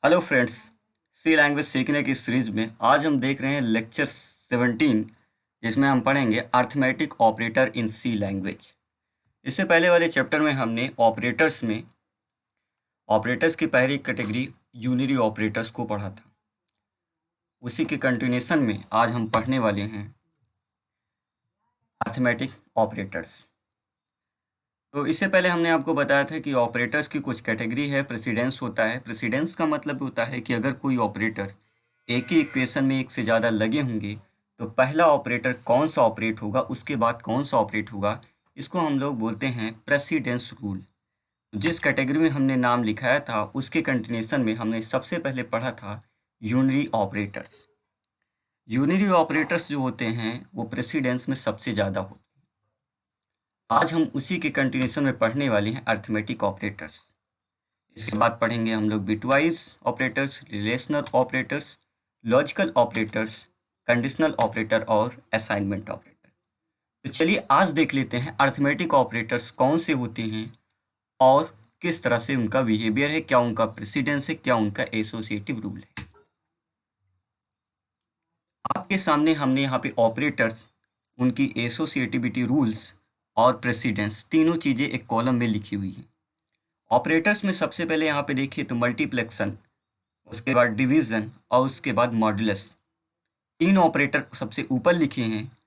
Hello friends. सी language सीखने की series में आज हम देख रहे हैं लेक्चर 17, जिसमें हम पढ़ेंगे अर्थमेटिक ऑपरेटर इन सी लैंग्वेज। इससे पहले वाले चैप्टर में हमने ऑपरेटर्स की पहली कैटेगरी यूनिरी ऑपरेटर्स को पढ़ा था। उसी के कंटिन्यूएशन में आज हम पढ़ने वाले हैं अर्थमेटिक ऑपरेटर्स। तो इससे पहले हमने आपको बताया था कि ऑपरेटर्स की कुछ कैटेगरी है। प्रेसिडेंस होता है। प्रेसिडेंस का मतलब होता है कि अगर कोई ऑपरेटर एक ही इक्वेशन में एक से ज़्यादा लगे होंगे तो पहला ऑपरेटर कौन सा ऑपरेट होगा, उसके बाद कौन सा ऑपरेट होगा, इसको हम लोग बोलते हैं प्रेसिडेंस रूल। जिस कैटेगरी में हमने नाम लिखाया था उसके कंटिन्यूएशन में हमने सबसे पहले पढ़ा था यूनरी ऑपरेटर्स। यूनरी ऑपरेटर्स जो होते हैं वो प्रेसिडेंस में सबसे ज़्यादा होते हैं। आज हम उसी के कंटिन्यूएशन में पढ़ने वाले हैं अर्थमेटिक ऑपरेटर्स। इसके बाद पढ़ेंगे हम लोग bitwise operators, relational operators, logical operators, conditional operator और असाइनमेंट ऑपरेटर। तो चलिए आज देख लेते हैं अर्थमेटिक ऑपरेटर्स कौन से होते हैं और किस तरह से उनका बिहेवियर है, क्या उनका प्रेसिडेंस है, क्या उनका एसोसिएटिव रूल है। आपके सामने हमने यहाँ पे ऑपरेटर्स, उनकी एसोसिएटिविटी रूल्स और प्रेसिडेंस तीनों चीज़ें एक कॉलम में लिखी हुई हैं। ऑपरेटर्स में सबसे पहले यहाँ पे देखिए तो मल्टीप्लेक्सन, उसके बाद डिवीज़न और उसके बाद मॉडुलस, तीन ऑपरेटर सबसे ऊपर लिखे हैं।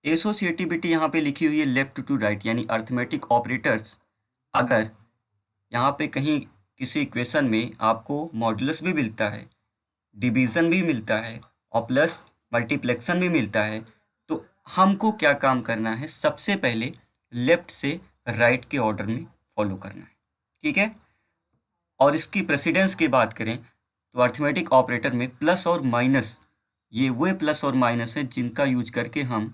एसोसिएटिविटी यहाँ पे लिखी हुई है लेफ्ट टू राइट, यानी अर्थमेटिक ऑपरेटर्स अगर यहाँ पे कहीं किसी इक्वेशन में आपको मॉडुलस भी मिलता है, डिवीज़न भी मिलता है और प्लस मल्टीप्लेक्सन भी मिलता है, तो हमको क्या काम करना है, सबसे पहले लेफ्ट से राइट के ऑर्डर में फॉलो करना है। ठीक है। और इसकी प्रेसिडेंस की बात करें तो अर्थमेटिक ऑपरेटर में प्लस और माइनस, ये वे प्लस और माइनस हैं जिनका यूज करके हम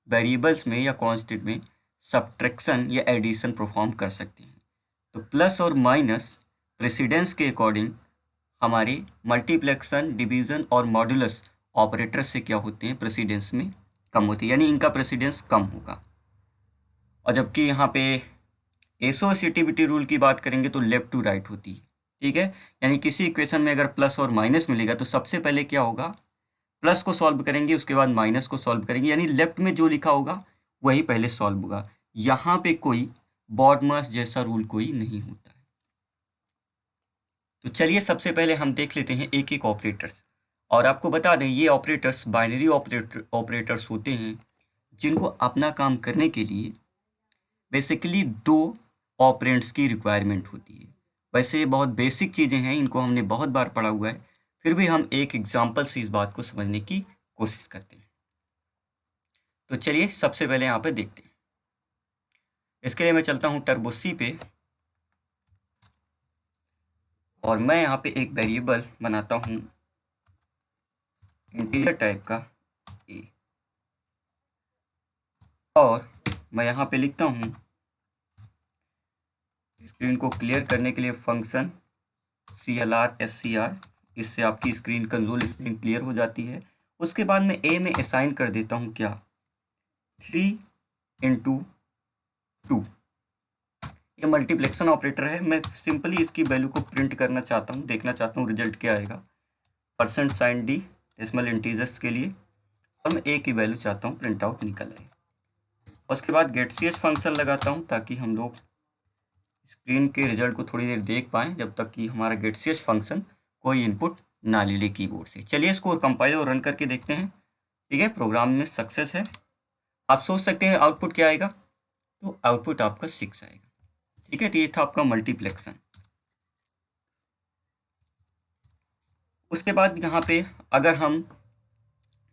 वेरिएबल्स में या कांस्टेंट में सब्ट्रैक्शन या एडिशन परफॉर्म कर सकते हैं। तो प्लस और माइनस प्रेसिडेंस के अकॉर्डिंग हमारे मल्टीप्लेक्सन, डिवीज़न और मॉडुलस ऑपरेटर से क्या होते हैं, प्रेसिडेंस में कम होती है, यानी इनका प्रेसिडेंस कम होगा। और जबकि यहाँ पे एसोसिएटिविटी रूल की बात करेंगे तो लेफ्ट टू राइट होती है। ठीक है। यानी किसी इक्वेशन में अगर प्लस और माइनस मिलेगा तो सबसे पहले क्या होगा, प्लस को सॉल्व करेंगे, उसके बाद माइनस को सॉल्व करेंगे, यानी लेफ्ट में जो लिखा होगा वही पहले सॉल्व होगा। यहाँ पे कोई बॉडमास जैसा रूल कोई नहीं होता है। तो चलिए सबसे पहले हम देख लेते हैं एक एक ऑपरेटर्स। और आपको बता दें ये ऑपरेटर्स बाइनरी ऑपरेटर्स होते हैं जिनको अपना काम करने के लिए बेसिकली दो ऑपरेंड्स की रिक्वायरमेंट होती है। वैसे ये बहुत बेसिक चीज़ें हैं, इनको हमने बहुत बार पढ़ा हुआ है, फिर भी हम एक एग्जाम्पल से इस बात को समझने की कोशिश करते हैं। तो चलिए सबसे पहले यहाँ पे देखते हैं। इसके लिए मैं चलता हूँ टर्बो सी पे और मैं यहाँ पे एक वेरिएबल बनाता हूँ इंटीजर टाइप का ए, और मैं यहाँ पे लिखता हूँ, स्क्रीन को क्लियर करने के लिए फंक्शन CLR SCR, इससे आपकी स्क्रीन कंसोल स्क्रीन क्लियर हो जाती है। उसके बाद मैं ए में असाइन कर देता हूँ क्या, 3 × 2। ये मल्टीप्लेक्सन ऑपरेटर है। मैं सिंपली इसकी वैल्यू को प्रिंट करना चाहता हूँ, देखना चाहता हूँ रिजल्ट क्या आएगा। %d डेसिमल इंटीजर्स के लिए, और मैं ए की वैल्यू चाहता हूँ प्रिंट आउट निकल आए। उसके बाद गेट सी एच फंक्शन लगाता हूँ ताकि हम लोग स्क्रीन के रिजल्ट को थोड़ी देर देख पाएँ, जब तक कि हमारा गेट सी एच फंक्शन कोई इनपुट ना ले ले कीबोर्ड से। चलिए इसको कंपाइल और रन करके देखते हैं। ठीक है, प्रोग्राम में सक्सेस है। आप सोच सकते हैं आउटपुट क्या आएगा, तो आउटपुट आपका 6 आएगा। ठीक है, तो ये था आपका मल्टीप्लेक्सन। उसके बाद यहाँ पे अगर हम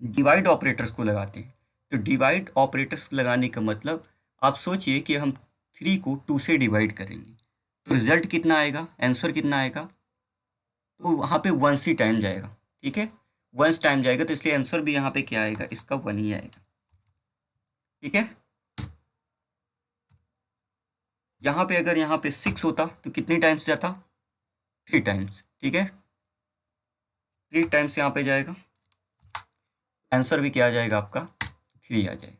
डिवाइड ऑपरेटर्स को लगाते हैं तो डिवाइड ऑपरेटर्स लगाने का मतलब आप सोचिए कि हम 3 को 2 से डिवाइड करेंगे तो रिजल्ट कितना आएगा, आंसर कितना आएगा, तो वहाँ पे 1 ही टाइम जाएगा। ठीक है, 1 टाइम जाएगा, तो इसलिए आंसर भी यहाँ पे क्या आएगा, इसका 1 ही आएगा। ठीक है, यहाँ पे अगर यहाँ पे 6 होता तो कितनी टाइम्स जाता, 3 टाइम्स। ठीक है, 3 टाइम्स यहाँ पे जाएगा, आंसर भी क्या आ जाएगा आपका, 3 आ जाएगा।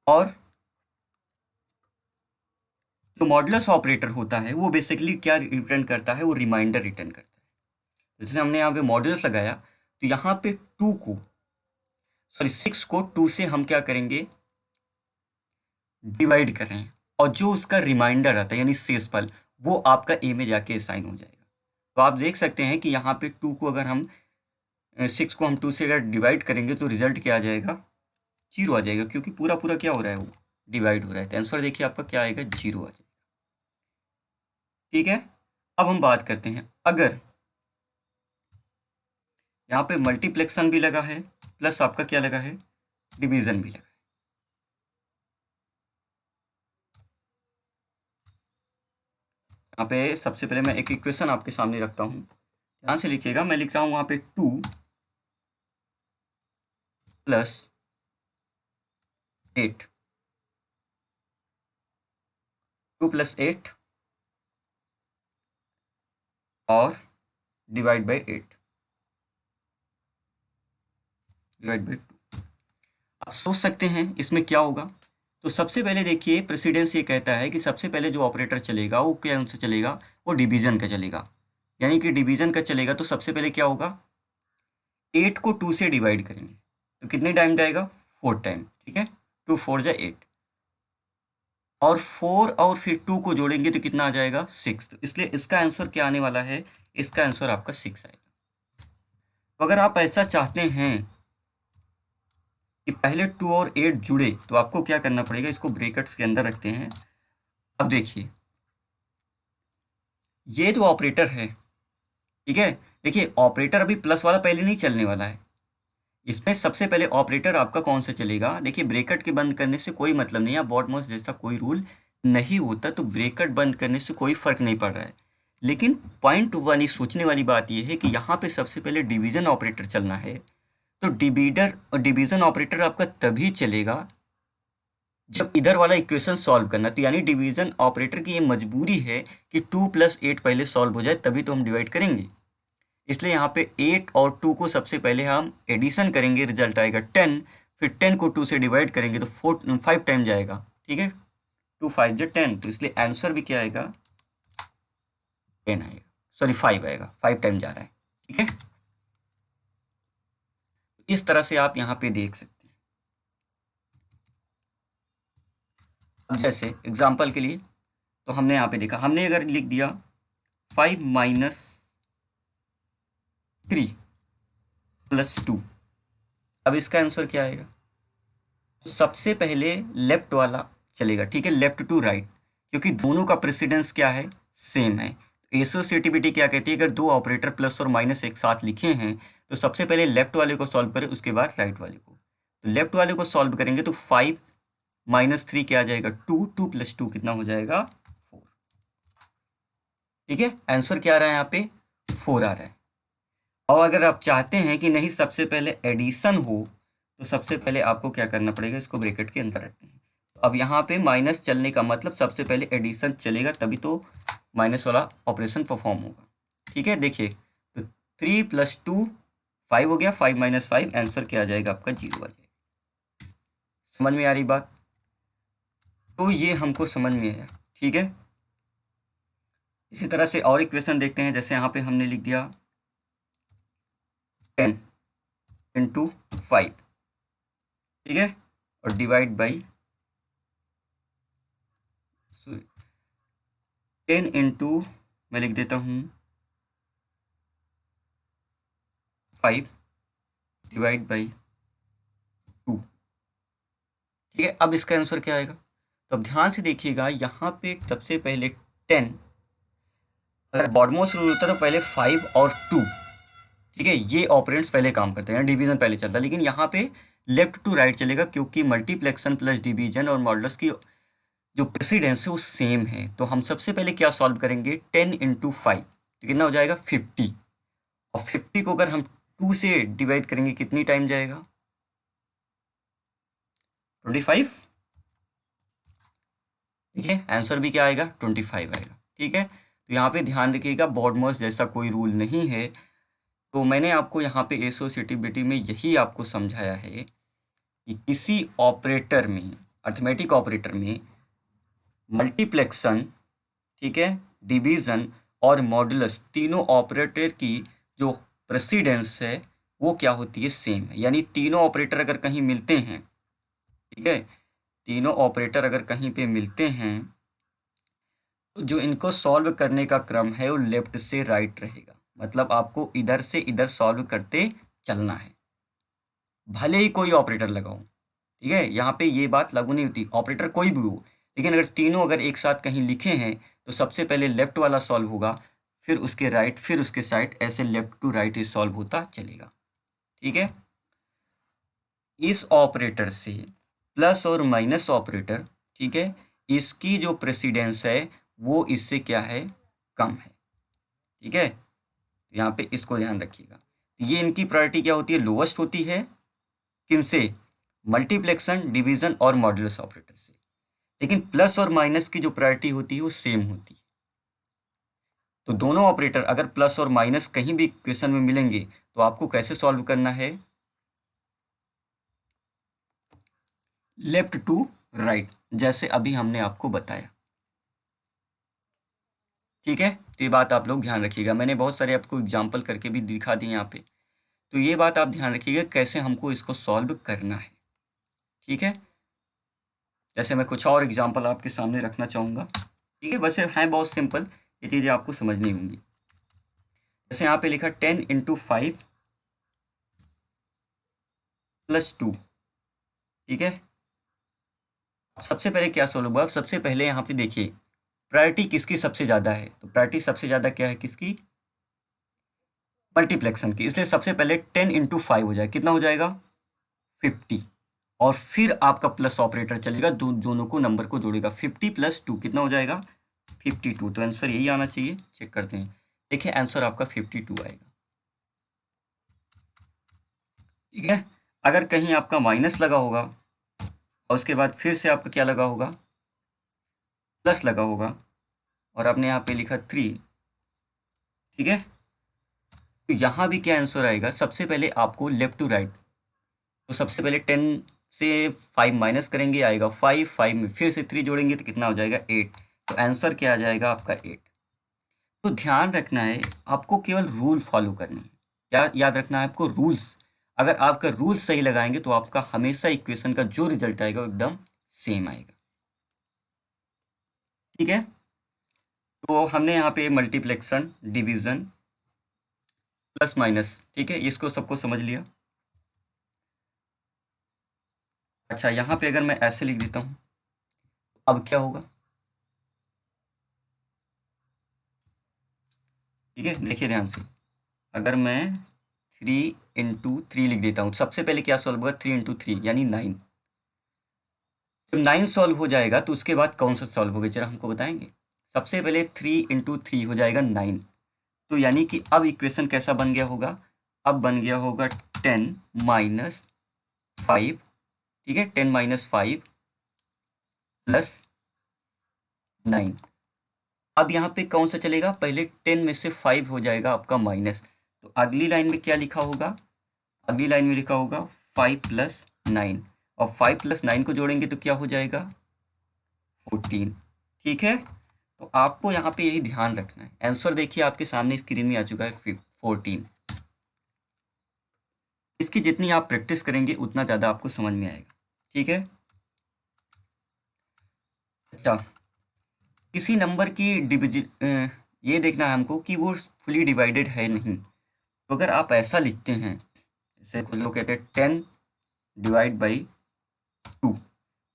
और जो मॉडुलस ऑपरेटर होता है वो बेसिकली क्या रिटर्न करता है, वो रिमाइंडर रिटर्न करता है। जैसे हमने यहाँ पे मॉडुलस लगाया तो यहाँ पे 6 को 2 से हम क्या करेंगे, डिवाइड कर रहे हैं, और जो उसका रिमाइंडर आता है यानी शेषफल वो आपका ए में जाके असाइन हो जाएगा। तो आप देख सकते हैं कि यहाँ पे 2 को अगर हम 6 को हम 2 से अगर डिवाइड करेंगे तो रिजल्ट क्या आ जाएगा, 0 आ जाएगा, क्योंकि पूरा पूरा क्या हो रहा है, वो डिवाइड हो रहा है। तो आंसर देखिए आपका क्या आएगा, 0 आ जाएगा। ठीक है, अब हम बात करते हैं, अगर यहाँ पे मल्टीप्लेक्सन भी लगा है प्लस आपका क्या लगा है, डिवीजन भी लगा है। यहाँ पे सबसे पहले मैं एक इक्वेशन आपके सामने रखता हूँ, ध्यान से लिखिएगा। मैं लिख रहा हूँ वहाँ पे 2 + 8, 2 + 8 और डिवाइड बाई 8 डिवाइड बाई 2। आप सोच सकते हैं इसमें क्या होगा। तो सबसे पहले देखिए, प्रेसिडेंस ये कहता है कि सबसे पहले जो ऑपरेटर चलेगा वो क्या उनसे चलेगा, वो डिवीजन का चलेगा। यानी कि डिवीजन का चलेगा तो सबसे पहले क्या होगा, 8 को 2 से डिवाइड करेंगे तो कितने टाइम जाएगा, 4 टाइम। ठीक है, 2 4 जा 8, और 4 और फिर 2 को जोड़ेंगे तो कितना आ जाएगा, 6। तो इसलिए इसका आंसर क्या आने वाला है, इसका आंसर आपका 6 आएगा। तो अगर आप ऐसा चाहते हैं कि पहले 2 और 8 जुड़े तो आपको क्या करना पड़ेगा, इसको ब्रैकेट्स के अंदर रखते हैं। अब देखिए ये जो ऑपरेटर है, ठीक है, देखिए ऑपरेटर अभी प्लस वाला पहले नहीं चलने वाला है। इसमें सबसे पहले ऑपरेटर आपका कौन सा चलेगा, देखिए ब्रैकेट के बंद करने से कोई मतलब नहीं है, बॉडमोस्ट जैसा कोई रूल नहीं होता, तो ब्रैकेट बंद करने से कोई फर्क नहीं पड़ रहा है। लेकिन पॉइंट वन ही सोचने वाली बात यह है कि यहाँ पे सबसे पहले डिवीजन ऑपरेटर चलना है। तो डिवीजन ऑपरेटर आपका तभी चलेगा जब इधर वाला इक्वेशन सॉल्व करना। तो यानी डिवीजन ऑपरेटर की ये मजबूरी है कि 2 + 8 पहले सॉल्व हो जाए तभी तो हम डिवाइड करेंगे। इसलिए यहाँ पे 8 और 2 को सबसे पहले हम एडिशन करेंगे, रिजल्ट आएगा 10। फिर 10 को 2 से डिवाइड करेंगे तो 5 टाइम जाएगा। ठीक है, 2 5 जा 10, तो इसलिए आंसर भी क्या आएगा, 10 आएगा, सॉरी 5 आएगा, 5 टाइम जा रहा है। ठीक है, इस तरह से आप यहाँ पे देख सकते हैं। अब जैसे एग्जाम्पल के लिए तो हमने यहाँ पे देखा, हमने अगर लिख दिया 5 - 3 + 2, अब इसका आंसर क्या आएगा, तो सबसे पहले लेफ्ट वाला चलेगा। ठीक है, लेफ्ट टू राइट, क्योंकि दोनों का प्रेसिडेंस क्या है, सेम है। एसोसिएटिविटी क्या कहती है, अगर दो ऑपरेटर प्लस और माइनस एक साथ लिखे हैं तो सबसे पहले लेफ्ट वाले को सॉल्व करें, उसके बाद राइट वाले को। तो लेफ्ट वाले को सॉल्व करेंगे तो 5 - 3 क्या आ जाएगा, 2, 2 + 2 कितना हो जाएगा, 4। ठीक है, आंसर क्या आ रहा है यहाँ पे, 4 आ रहा है। और अगर आप चाहते हैं कि नहीं सबसे पहले एडिशन हो तो सबसे पहले आपको क्या करना पड़ेगा, इसको ब्रैकेट के अंदर रखते हैं। तो अब यहाँ पे माइनस चलने का मतलब सबसे पहले एडिशन चलेगा तभी तो माइनस वाला ऑपरेशन परफॉर्म होगा। ठीक है, देखिए तो 3 + 2 5 हो गया, 5 - 5 आंसर क्या आ जाएगा आपका, 0 आ जाएगा। समझ में आ रही बात, तो ये हमको समझ में आया। ठीक है, इसी तरह से और इक्वेशन देखते हैं। जैसे यहाँ पे हमने लिख दिया 10 × 5, ठीक है, और डिवाइड बाई 10 × मैं लिख देता हूँ 5 डिवाइड बाई 2। ठीक है, अब इसका आंसर क्या आएगा, तो अब ध्यान से देखिएगा यहाँ पे सबसे पहले 10, अगर बॉडमोस्ट रूल होता तो पहले 5 और 2, ठीक है, ये ऑपरेंड्स पहले काम करते हैं, डिवीजन पहले चलता है। लेकिन यहाँ पे लेफ्ट टू राइट चलेगा क्योंकि मल्टीप्लेक्सन प्लस डिवीजन और मॉडुलस की जो प्रेसिडेंस है वो सेम है। तो हम सबसे पहले क्या सॉल्व करेंगे, 10 × 5 तो कितना हो जाएगा, 50। और 50 को अगर हम 2 से डिवाइड करेंगे कितनी टाइम जाएगा, 25। ठीक है, आंसर भी क्या आएगा, 25 आएगा। ठीक है, तो यहाँ पे ध्यान रखिएगा बॉडमोस्ट जैसा कोई रूल नहीं है। तो मैंने आपको यहाँ पे एसोसिएटिविटी में यही आपको समझाया है कि किसी ऑपरेटर में, अर्थमेटिक ऑपरेटर में मल्टीप्लेक्सन, ठीक है, डिवीज़न और मॉडुलस, तीनों ऑपरेटर की जो प्रेसिडेंस है वो क्या होती है, सेम है। यानी तीनों ऑपरेटर अगर कहीं मिलते हैं, ठीक है, तीनों ऑपरेटर अगर कहीं पे मिलते हैं तो जो इनको सॉल्व करने का क्रम है वो लेफ्ट से राइट रहेगा। मतलब आपको इधर से इधर सॉल्व करते चलना है, भले ही कोई ऑपरेटर लगाओ, ठीक है। यहाँ पे ये बात लागू नहीं होती, ऑपरेटर कोई भी हो, लेकिन अगर तीनों अगर एक साथ कहीं लिखे हैं तो सबसे पहले लेफ्ट वाला सॉल्व होगा, फिर उसके राइट, फिर उसके साइड, ऐसे लेफ्ट टू राइट ही सॉल्व होता चलेगा, ठीक है। इस ऑपरेटर से प्लस और माइनस ऑपरेटर, ठीक है, इसकी जो प्रेसिडेंस है वो इससे क्या है, कम है, ठीक है। यहाँ पे इसको ध्यान रखिएगा। ये इनकी प्रायोरिटी क्या होती है, लोवेस्ट होती है, किनसे, मल्टीप्लेक्सन, डिवीजन और मॉडुलस ऑपरेटर से। लेकिन प्लस और माइनस की जो प्रायोरिटी होती है वो सेम होती है। तो दोनों ऑपरेटर अगर प्लस और माइनस कहीं भी क्वेश्चन में मिलेंगे तो आपको कैसे सॉल्व करना है, लेफ्ट टू राइट, जैसे अभी हमने आपको बताया, ठीक है। तो ये बात आप लोग ध्यान रखिएगा, मैंने बहुत सारे आपको एग्जाम्पल करके भी दिखा दिए यहाँ पे। तो ये बात आप ध्यान रखिएगा कैसे हमको इसको सॉल्व करना है, ठीक है। जैसे मैं कुछ और एग्जाम्पल आपके सामने रखना चाहूँगा, ठीक है। वैसे हैं बहुत सिंपल, ये चीज़ें आपको समझनी होंगी। जैसे यहाँ पे लिखा 10 × 5 + 2, ठीक है। सबसे पहले क्या सॉल्व होगा, सबसे पहले यहाँ पे देखिए प्रायोरिटी किसकी सबसे ज़्यादा है, तो प्रायोरिटी सबसे ज़्यादा क्या है, किसकी, मल्टीप्लेक्सन की। इसलिए सबसे पहले 10 × 5 हो जाए, कितना हो जाएगा, 50। और फिर आपका प्लस ऑपरेटर चलेगा, दोनों को नंबर को जोड़ेगा, 50 + 2 कितना हो जाएगा, 52। तो आंसर यही आना चाहिए, चेक करते हैं। देखिए आंसर आपका 52 आएगा, ठीक है। अगर कहीं आपका माइनस लगा होगा और उसके बाद फिर से आपका क्या लगा होगा, प्लस लगा होगा, और आपने यहाँ पे लिखा 3, ठीक है, तो यहाँ भी क्या आंसर आएगा, सबसे पहले आपको लेफ्ट टू राइट, तो सबसे पहले 10 से 5 माइनस करेंगे, आएगा 5, 5 में फिर से 3 जोड़ेंगे तो कितना हो जाएगा, 8। तो आंसर क्या आ जाएगा आपका, 8। तो ध्यान रखना है, आपको केवल रूल फॉलो करने हैं। क्या याद रखना है आपको, रूल्स। अगर आपका रूल सही लगाएंगे तो आपका हमेशा इक्वेशन का जो रिजल्ट आएगा वो एकदम सेम आएगा, ठीक है। तो हमने यहाँ पे मल्टीप्लेक्सन, डिवीजन, प्लस माइनस, ठीक है, इसको सबको समझ लिया। अच्छा यहाँ पे अगर मैं ऐसे लिख देता हूँ अब क्या होगा, ठीक है, देखिए ध्यान से। अगर मैं 3 × 3 लिख देता हूँ, सबसे पहले क्या सॉल्व होगा, 3 × 3 यानी 9। जब 9 सॉल्व हो जाएगा तो उसके बाद कौन सा सॉल्व होगा, जरा हमको बताएंगे। सबसे पहले 3 × 3 हो जाएगा 9, तो यानी कि अब इक्वेशन कैसा बन गया होगा, अब बन गया होगा 10 - 5, ठीक है, 10 - 5 + 9। अब यहाँ पे कौन सा चलेगा, पहले 10 में से 5 हो जाएगा आपका माइनस, तो अगली लाइन में क्या लिखा होगा, अगली लाइन में लिखा होगा 5 + 9, और 5 + 9 को जोड़ेंगे तो क्या हो जाएगा, 14, ठीक है। तो आपको यहाँ पे यही ध्यान रखना है। आंसर देखिए आपके सामने स्क्रीन में आ चुका है, 14। इसकी जितनी आप प्रैक्टिस करेंगे उतना ज़्यादा आपको समझ में आएगा, ठीक है। अच्छा, किसी नंबर की ये देखना है हमको कि वो फुली डिवाइडेड है नहीं। तो अगर आप ऐसा लिखते हैं, जैसे कुछ लोग कहते हैं 10/2, तो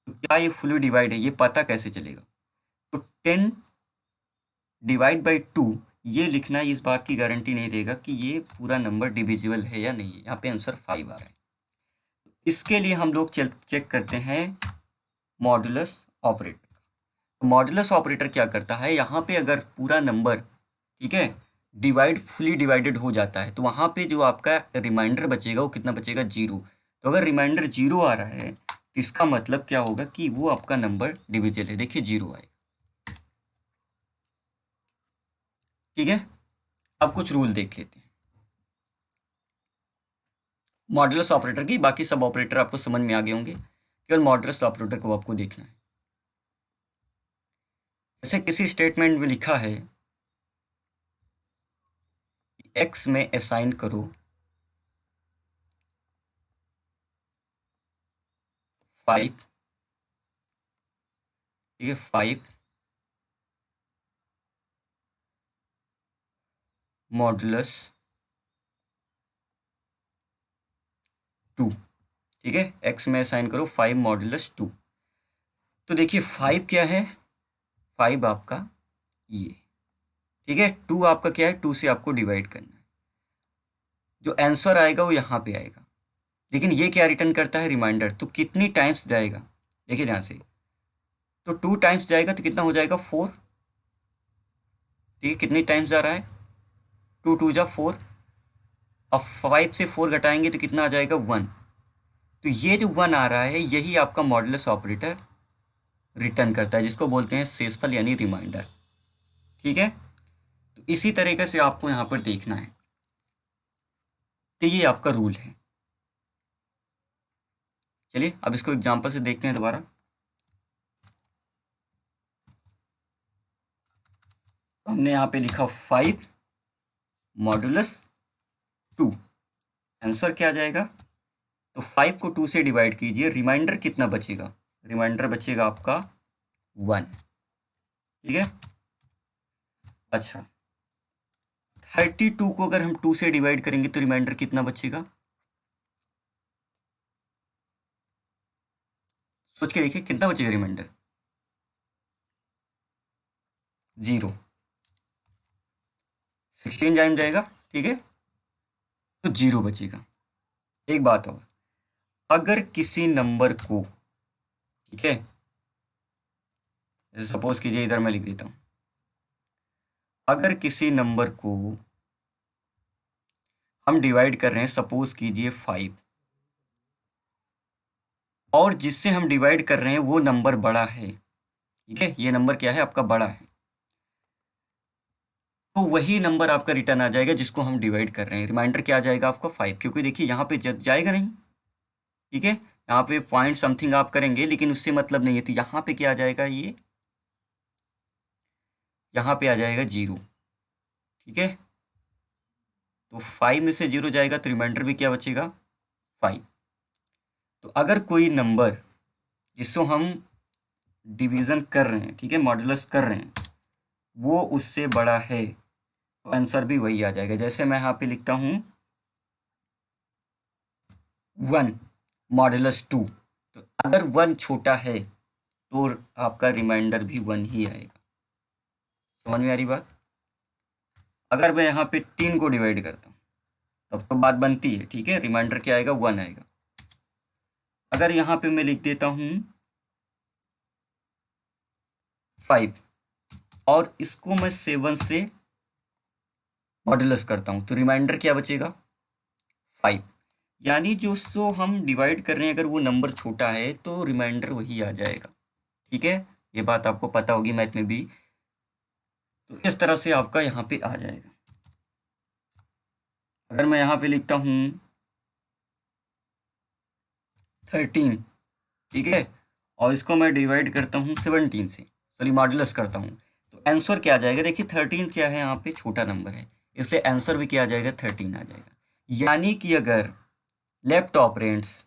क्या ये फुली डिवाइड है, ये पता कैसे चलेगा। तो 10/2 ये लिखना इस बात की गारंटी नहीं देगा कि ये पूरा नंबर डिविजिबल है या नहीं है। यहाँ पे आंसर 5 आ रहा है। इसके लिए हम लोग चेक करते हैं मॉडुलस ऑपरेटर। तो मॉडुलस ऑपरेटर क्या करता है, यहाँ पे अगर पूरा नंबर, ठीक है, फुली डिवाइडेड हो जाता है तो वहाँ पे जो आपका रिमाइंडर बचेगा वो कितना बचेगा, 0। तो अगर रिमाइंडर 0 आ रहा है तो इसका मतलब क्या होगा कि वो आपका नंबर डिविजिबल है। देखिए 0 आए, ठीक है। अब कुछ रूल देख लेते हैं मॉडुलस ऑपरेटर की, बाकी सब ऑपरेटर आपको समझ में आ गए होंगे, केवल मॉडुलस ऑपरेटर को आपको देखना है। जैसे किसी स्टेटमेंट में लिखा है एक्स में असाइन करो 5, ठीक है, 5 मॉडुलस 2, ठीक है, एक्स में असाइन करो 5 मॉडुलस 2। तो देखिए 5 क्या है, 5 आपका ये, ठीक है, 2 आपका क्या है, 2 से आपको डिवाइड करना है, जो आंसर आएगा वो यहाँ पे आएगा। लेकिन ये क्या रिटर्न करता है, रिमाइंडर। तो कितनी टाइम्स जाएगा, देखिए ध्यान से, तो 2 टाइम्स जाएगा तो कितना हो जाएगा, 4, ठीक है, कितनी टाइम्स जा रहा है, 2 2 जा 4, अब 5 से 4 घटाएंगे तो कितना आ जाएगा, 1। तो ये जो 1 आ रहा है यही आपका मॉडुलस ऑपरेटर रिटर्न करता है, जिसको बोलते हैं शेषफल यानी रिमाइंडर, ठीक है। तो इसी तरीके से आपको यहाँ पर देखना है, तो ये आपका रूल है। चलिए अब इसको एग्जांपल से देखते हैं दोबारा। हमने यहाँ पे लिखा 5 मॉडुलस 2, आंसर क्या आ जाएगा, तो 5 को 2 से डिवाइड कीजिए, रिमाइंडर कितना बचेगा, रिमाइंडर बचेगा आपका 1, ठीक है। अच्छा 32 को अगर हम 2 से डिवाइड करेंगे तो रिमाइंडर कितना बचेगा, सोच के देखिए कितना बचेगा रिमाइंडर, 0, 16 जाइम जाएगा, ठीक है, तो 0 बचेगा। एक बात और, अगर किसी नंबर को, ठीक है, जैसे सपोज कीजिए इधर मैं लिख देता हूँ, अगर किसी नंबर को हम डिवाइड कर रहे हैं, सपोज कीजिए 5, और जिससे हम डिवाइड कर रहे हैं वो नंबर बड़ा है, ठीक है, ये नंबर क्या है आपका, बड़ा है, तो वही नंबर आपका रिटर्न आ जाएगा जिसको हम डिवाइड कर रहे हैं। रिमाइंडर क्या आ जाएगा आपका 5, क्योंकि देखिए यहाँ पे जाएगा नहीं, ठीक है, यहाँ पे पॉइंट समथिंग आप करेंगे लेकिन उससे मतलब नहीं है, तो यहाँ पे क्या आ जाएगा, ये यहाँ पे आ जाएगा 0, ठीक है। तो 5 में से 0 जाएगा तो रिमाइंडर भी क्या बचेगा, 5। तो अगर कोई नंबर जिसको हम डिवीज़न कर रहे हैं, ठीक है, मॉडुलस कर रहे हैं, वो उससे बड़ा है, तो आंसर भी वही आ जाएगा। जैसे मैं यहाँ पे लिखता हूँ 1 मॉडुलस 2, तो अगर 1 छोटा है तो आपका रिमाइंडर भी 1 ही आएगा। समझ में आ रही बात। अगर मैं यहाँ पे 3 को डिवाइड करता हूँ तब तो बात बनती है, ठीक है, रिमाइंडर क्या आएगा, 1 आएगा। अगर यहाँ पे मैं लिख देता हूँ 5 और इसको मैं 7 से मॉडुलस करता हूँ तो रिमाइंडर क्या बचेगा, 5। यानी जो सो हम डिवाइड कर रहे हैं अगर वो नंबर छोटा है तो रिमाइंडर वही आ जाएगा, ठीक है। ये बात आपको पता होगी मैथ में भी। तो इस तरह से आपका यहाँ पे आ जाएगा। अगर मैं यहाँ पे लिखता हूँ 13, ठीक है, और इसको मैं डिवाइड करता हूँ 17 से, सॉरी मॉडुलस करता हूँ, तो आंसर क्या आ जाएगा, देखिए 13 क्या है, यहाँ पे छोटा नंबर है, इससे आंसर भी क्या आ जाएगा, 13 आ जाएगा। यानी कि अगर लेफ्ट ऑपरेंड्स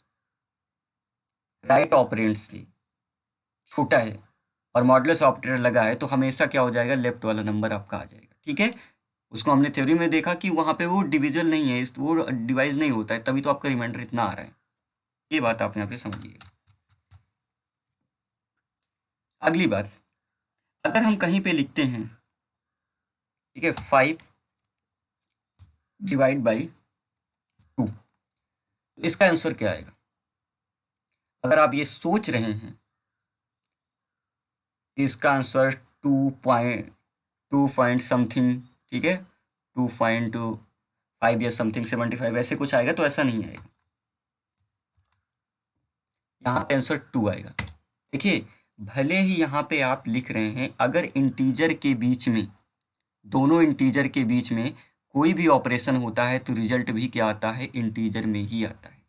राइट ऑपरेंड्स से छोटा है और मॉडुलस ऑपरेटर लगा है तो हमेशा क्या हो जाएगा, लेफ्ट वाला नंबर आपका आ जाएगा, ठीक है। उसको हमने थ्योरी में देखा कि वहाँ पे वो डिविजन नहीं है, वो डिवाइज नहीं होता है, तभी तो आपका रिमाइंडर इतना आ रहा है। ये बात आप यहाँ पे समझिए। अगली बात, अगर हम कहीं पे लिखते हैं, ठीक है, 5 डिवाइड बाई 2, तो इसका आंसर क्या आएगा। अगर आप ये सोच रहे हैं कि इसका आंसर 2 पॉइंट समथिंग, ठीक है, 2.5 या समथिंग 75 ऐसे कुछ आएगा, तो ऐसा नहीं आएगा, यहाँ पे आंसर 2 आएगा। देखिए भले ही यहाँ पे आप लिख रहे हैं, अगर इंटीजर के बीच में, दोनों इंटीजर के बीच में कोई भी ऑपरेशन होता है तो रिजल्ट भी क्या आता है, इंटीजर में ही आता है,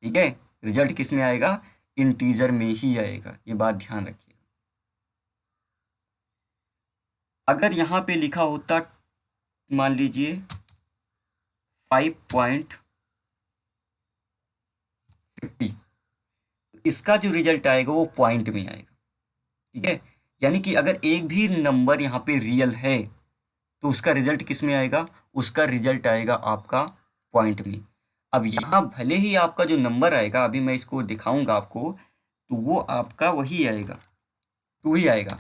ठीक है। रिजल्ट किस में आएगा, इंटीजर में ही आएगा, ये बात ध्यान रखिए। अगर यहाँ पे लिखा होता मान लीजिए 5.50, इसका जो रिजल्ट आएगा वो पॉइंट में आएगा, ठीक है। यानी कि अगर एक भी नंबर यहाँ पे रियल है तो उसका रिजल्ट किस में आएगा, उसका रिजल्ट आएगा आपका पॉइंट में। अब यहाँ भले ही आपका जो नंबर आएगा, अभी मैं इसको दिखाऊंगा आपको, तो वो आपका वही आएगा, 2 ही आएगा।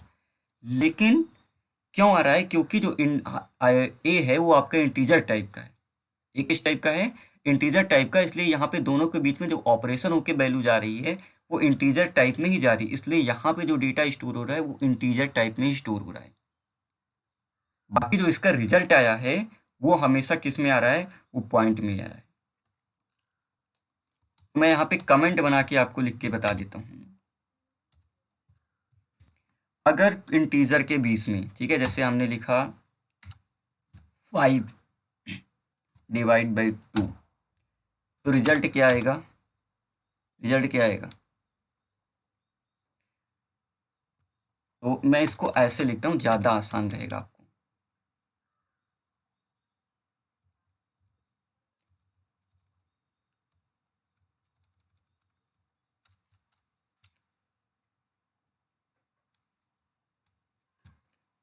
लेकिन क्यों आ रहा है, क्योंकि जो ए है वो आपका इंटीजर टाइप का है। ये किस टाइप का है, इंटीजर टाइप का, इसलिए यहाँ पे दोनों के बीच में जो ऑपरेशन होके वैल्यू जा रही है वो इंटीजर टाइप में ही जा रही है, इसलिए यहाँ पे जो डेटा स्टोर हो रहा है वो इंटीजर टाइप में ही स्टोर हो रहा है। बाकी जो इसका रिजल्ट आया है वो हमेशा किस में आ रहा है, वो पॉइंट में आ रहा है। मैं यहाँ पे कमेंट बना के आपको लिख के बता देता हूँ। अगर इंटीजर के बीच में, ठीक है, जैसे हमने लिखा 5/2, तो रिजल्ट क्या आएगा, रिजल्ट क्या आएगा, तो मैं इसको ऐसे लिखता हूँ, ज़्यादा आसान रहेगा आपको।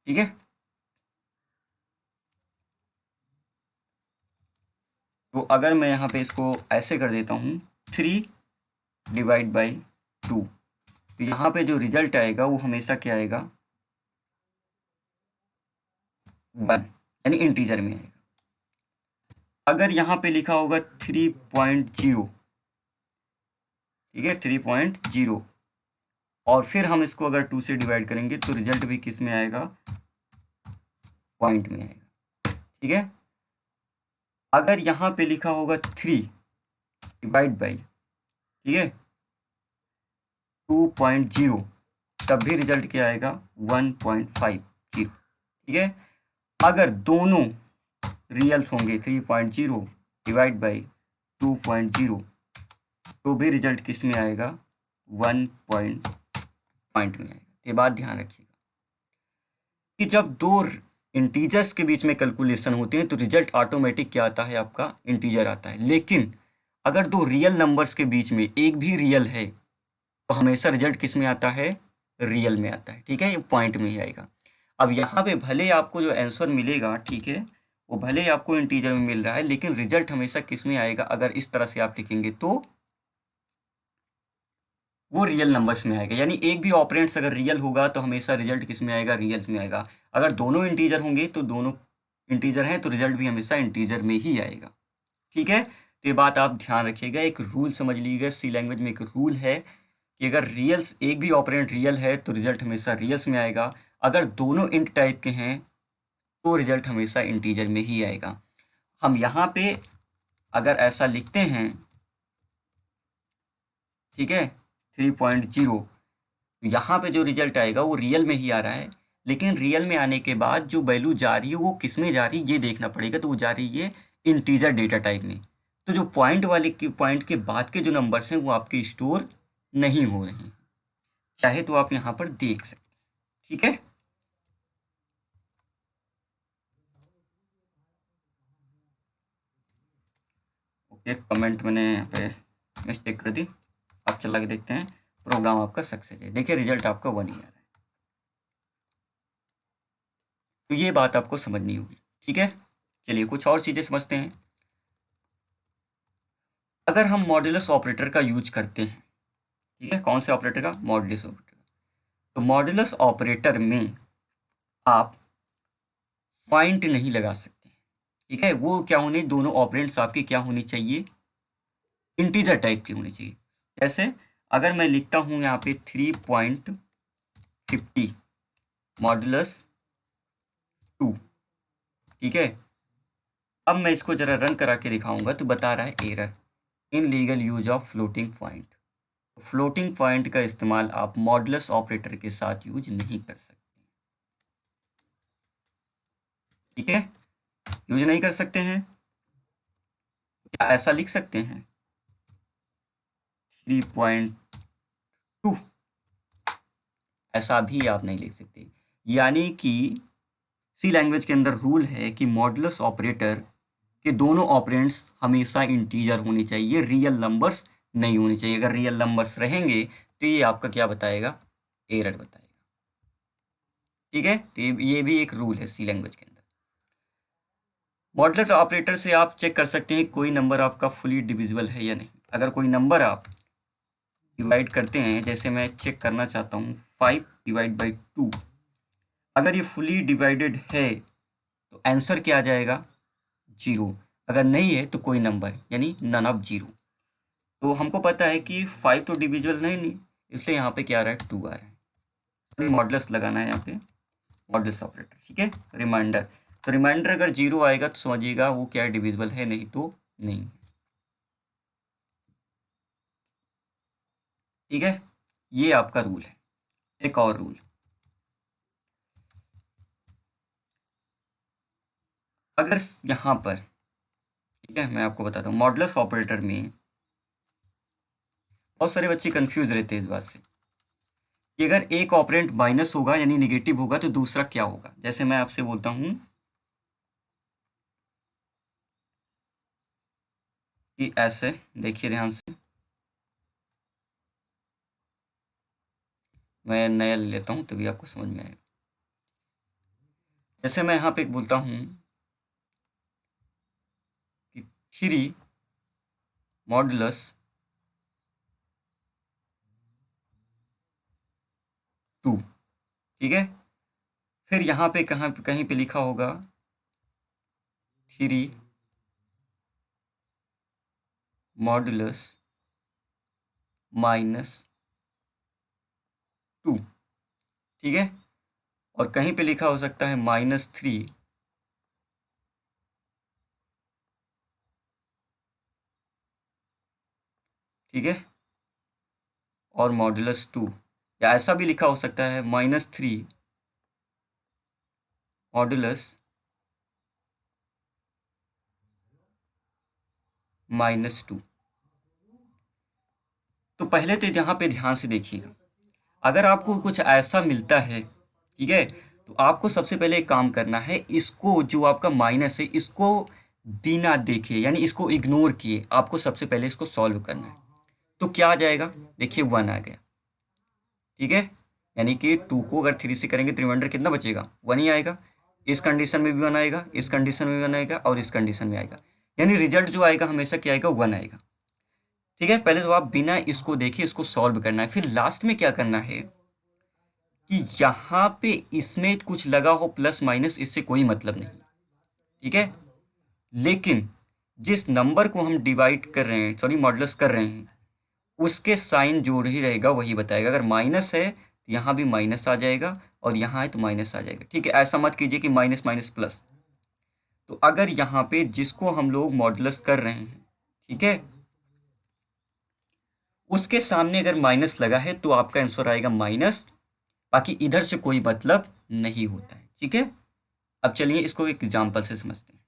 ठीक है, तो अगर मैं यहाँ पे इसको ऐसे कर देता हूँ 3/2, तो यहाँ पे जो रिजल्ट आएगा वो हमेशा क्या आएगा, 1, यानी इंटीजर में आएगा। अगर यहाँ पे लिखा होगा 3.0, ठीक है, 3.0, और फिर हम इसको अगर 2 से डिवाइड करेंगे तो रिजल्ट भी किस में आएगा, पॉइंट में आएगा, ठीक है। अगर यहाँ पे लिखा होगा 3/, ठीक है, 2.0, तब भी रिजल्ट क्या आएगा, 1.50, ठीक है। अगर दोनों रियल्स होंगे 3.0/2.0, तो भी रिजल्ट किस में आएगा, 1 पॉइंट में आएगा। ये बात ध्यान रखिएगा कि जब दो इंटीजर्स के बीच में कैलकुलेशन होते हैं तो रिजल्ट ऑटोमेटिक क्या आता है, आपका इंटीजर आता है। लेकिन अगर दो रियल नंबर्स के बीच में एक भी रियल है तो हमेशा रिजल्ट किस में आता है, रियल में आता है, ठीक है, ये पॉइंट में ही आएगा। अब यहाँ पे भले आपको जो आंसर मिलेगा, ठीक है, वो भले ही आपको इंटीजर में मिल रहा है, लेकिन रिजल्ट हमेशा किस में आएगा, अगर इस तरह से आप लिखेंगे तो वो रियल नंबर्स में आएगा। यानी एक भी ऑपरेंड्स अगर रियल होगा तो हमेशा रिजल्ट किस में आएगा, रियल में आएगा। अगर दोनों इंटीजर होंगे तो दोनों इंटीजर हैं तो रिजल्ट भी हमेशा इंटीजर में ही आएगा, ठीक है। तो ये बात आप ध्यान रखिएगा, एक रूल समझ लीजिएगा, सी लैंग्वेज में एक रूल है कि अगर रियल्स एक भी ऑपरेंड रियल है तो रिजल्ट हमेशा रियल्स में आएगा। अगर दोनों इंट टाइप के हैं तो रिजल्ट हमेशा इंटीजर में ही आएगा। हम यहाँ पे अगर ऐसा लिखते हैं, ठीक है, 3.0, यहाँ पे जो रिजल्ट आएगा वो रियल में ही आ रहा है, लेकिन रियल में आने के बाद जो वैल्यू जा रही है वो किस में जा रही है ये देखना पड़ेगा। तो वो जा रही है इंटीजर डेटा टाइप में। तो जो पॉइंट के बाद के जो नंबर्स हैं वो आपके स्टोर नहीं हो रहे हैं, चाहे तो आप यहाँ पर देख सकते हैं, ठीक है। ओके, कमेंट मैंने यहाँ पे मिस्टेक कर दी। आप चला के देखते हैं, प्रोग्राम आपका सक्सेस है, देखिए रिजल्ट आपका 1 ही आ रहा है। तो ये बात आपको समझनी होगी, ठीक है। चलिए कुछ और चीज़ें समझते हैं। अगर हम मॉड्यूलस ऑपरेटर का यूज करते हैं, ठीक है, कौन से ऑपरेटर का, मॉड्यूलस ऑपरेटर, तो मॉड्यूलस ऑपरेटर में आप पॉइंट नहीं लगा सकते, ठीक है। वो क्या होने, दोनों ऑपरेंड्स आपके क्या होनी चाहिए, इंटीजर टाइप की होनी चाहिए। जैसे अगर मैं लिखता हूँ यहाँ पे 3.50 मॉड्यूलस 2, ठीक है। अब मैं इसको जरा रन करा के दिखाऊंगा तो बता रहा है error in legal use of floating point. Floating point का इस्तेमाल आप मॉडुलस ऑपरेटर के साथ यूज नहीं कर सकते, ठीक है, यूज नहीं कर सकते हैं। क्या ऐसा लिख सकते हैं 3.2, ऐसा भी आप नहीं लिख सकते। यानी कि सी लैंग्वेज के अंदर रूल है कि मॉडुलस ऑपरेटर के दोनों ऑपरेंड्स हमेशा इंटीजर होने चाहिए, रियल नंबर्स नहीं होने चाहिए। अगर रियल नंबर्स रहेंगे तो ये आपका क्या बताएगा, एरर बताएगा। ठीक है, तो ये भी एक रूल है सी लैंग्वेज के अंदर। मॉडुलस ऑपरेटर से आप चेक कर सकते हैं कोई नंबर आपका फुली डिविजिबल है या नहीं। अगर कोई नंबर आप डिवाइड करते हैं, जैसे मैं चेक करना चाहता हूँ 5 डिवाइड बाई 2, अगर ये फुली डिवाइडेड है तो आंसर क्या आ जाएगा, 0। अगर नहीं है तो कोई नंबर, यानी नन ऑफ 0। तो हमको पता है कि 5 तो डिविजिबल नहीं, इसलिए यहाँ पे क्या आ रहा है, 2 आ रहा है। मॉडुलस लगाना है यहाँ पे, मॉडुलस ऑपरेटर। ठीक है, रिमाइंडर, तो रिमाइंडर अगर 0 आएगा तो समझिएगा वो क्या है, डिविजिबल है, नहीं तो नहीं। ठीक है, ये आपका रूल है। एक और रूल, अगर यहाँ पर, ठीक है मैं आपको बताता हूँ, मॉडुलस ऑपरेटर में बहुत सारे बच्चे कंफ्यूज रहते हैं इस बात से कि अगर एक ऑपरेंड माइनस होगा यानी निगेटिव होगा तो दूसरा क्या होगा। जैसे मैं आपसे बोलता हूँ कि ऐसे, देखिए ध्यान से, मैं नया ले लेता हूँ तभी आपको समझ में आएगा। जैसे मैं यहाँ पे बोलता हूँ कि 3 मॉडुलस 2, ठीक है, फिर यहाँ पे कहीं पे लिखा होगा 3 मॉडुलस -2, ठीक है, और कहीं पे लिखा हो सकता है -3 ठीक है, और मॉडुलस 2, या ऐसा भी लिखा हो सकता है -3 मॉडुलस -2। तो पहले तो यहाँ पे ध्यान से देखिएगा, अगर आपको कुछ ऐसा मिलता है, ठीक है, तो आपको सबसे पहले एक काम करना है, इसको जो आपका माइनस है इसको बिना देखे यानी इसको इग्नोर किए आपको सबसे पहले इसको सॉल्व करना है। तो क्या आ जाएगा, देखिए 1 आ गया, ठीक है, यानी कि 2 को अगर 3 से करेंगे तो रिमाइंडर कितना बचेगा, 1 ही आएगा। इस कंडीशन में भी 1 आएगा, इस कंडीशन में भी 1 आएगा, और इस कंडीशन में आएगा, यानी रिजल्ट जो आएगा हमेशा क्या आएगा, 1 आएगा। ठीक है, पहले तो आप बिना इसको देखे इसको सॉल्व करना है, फिर लास्ट में क्या करना है कि यहाँ पे इसमें कुछ लगा हो प्लस माइनस, इससे कोई मतलब नहीं, ठीक है, लेकिन जिस नंबर को हम डिवाइड कर रहे हैं, सॉरी मॉडुलस कर रहे हैं, उसके साइन जो ही रहेगा वही बताएगा। अगर माइनस है तो यहाँ भी माइनस आ जाएगा, और यहाँ है तो माइनस आ जाएगा। ठीक है, ऐसा मत कीजिए कि माइनस माइनस प्लस। तो अगर यहाँ पे जिसको हम लोग मॉडुलस कर रहे हैं, ठीक है, उसके सामने अगर माइनस लगा है तो आपका आंसर आएगा माइनस, बाकी इधर से कोई मतलब नहीं होता है। ठीक है, अब चलिए इसको एक एग्जाम्पल से समझते हैं।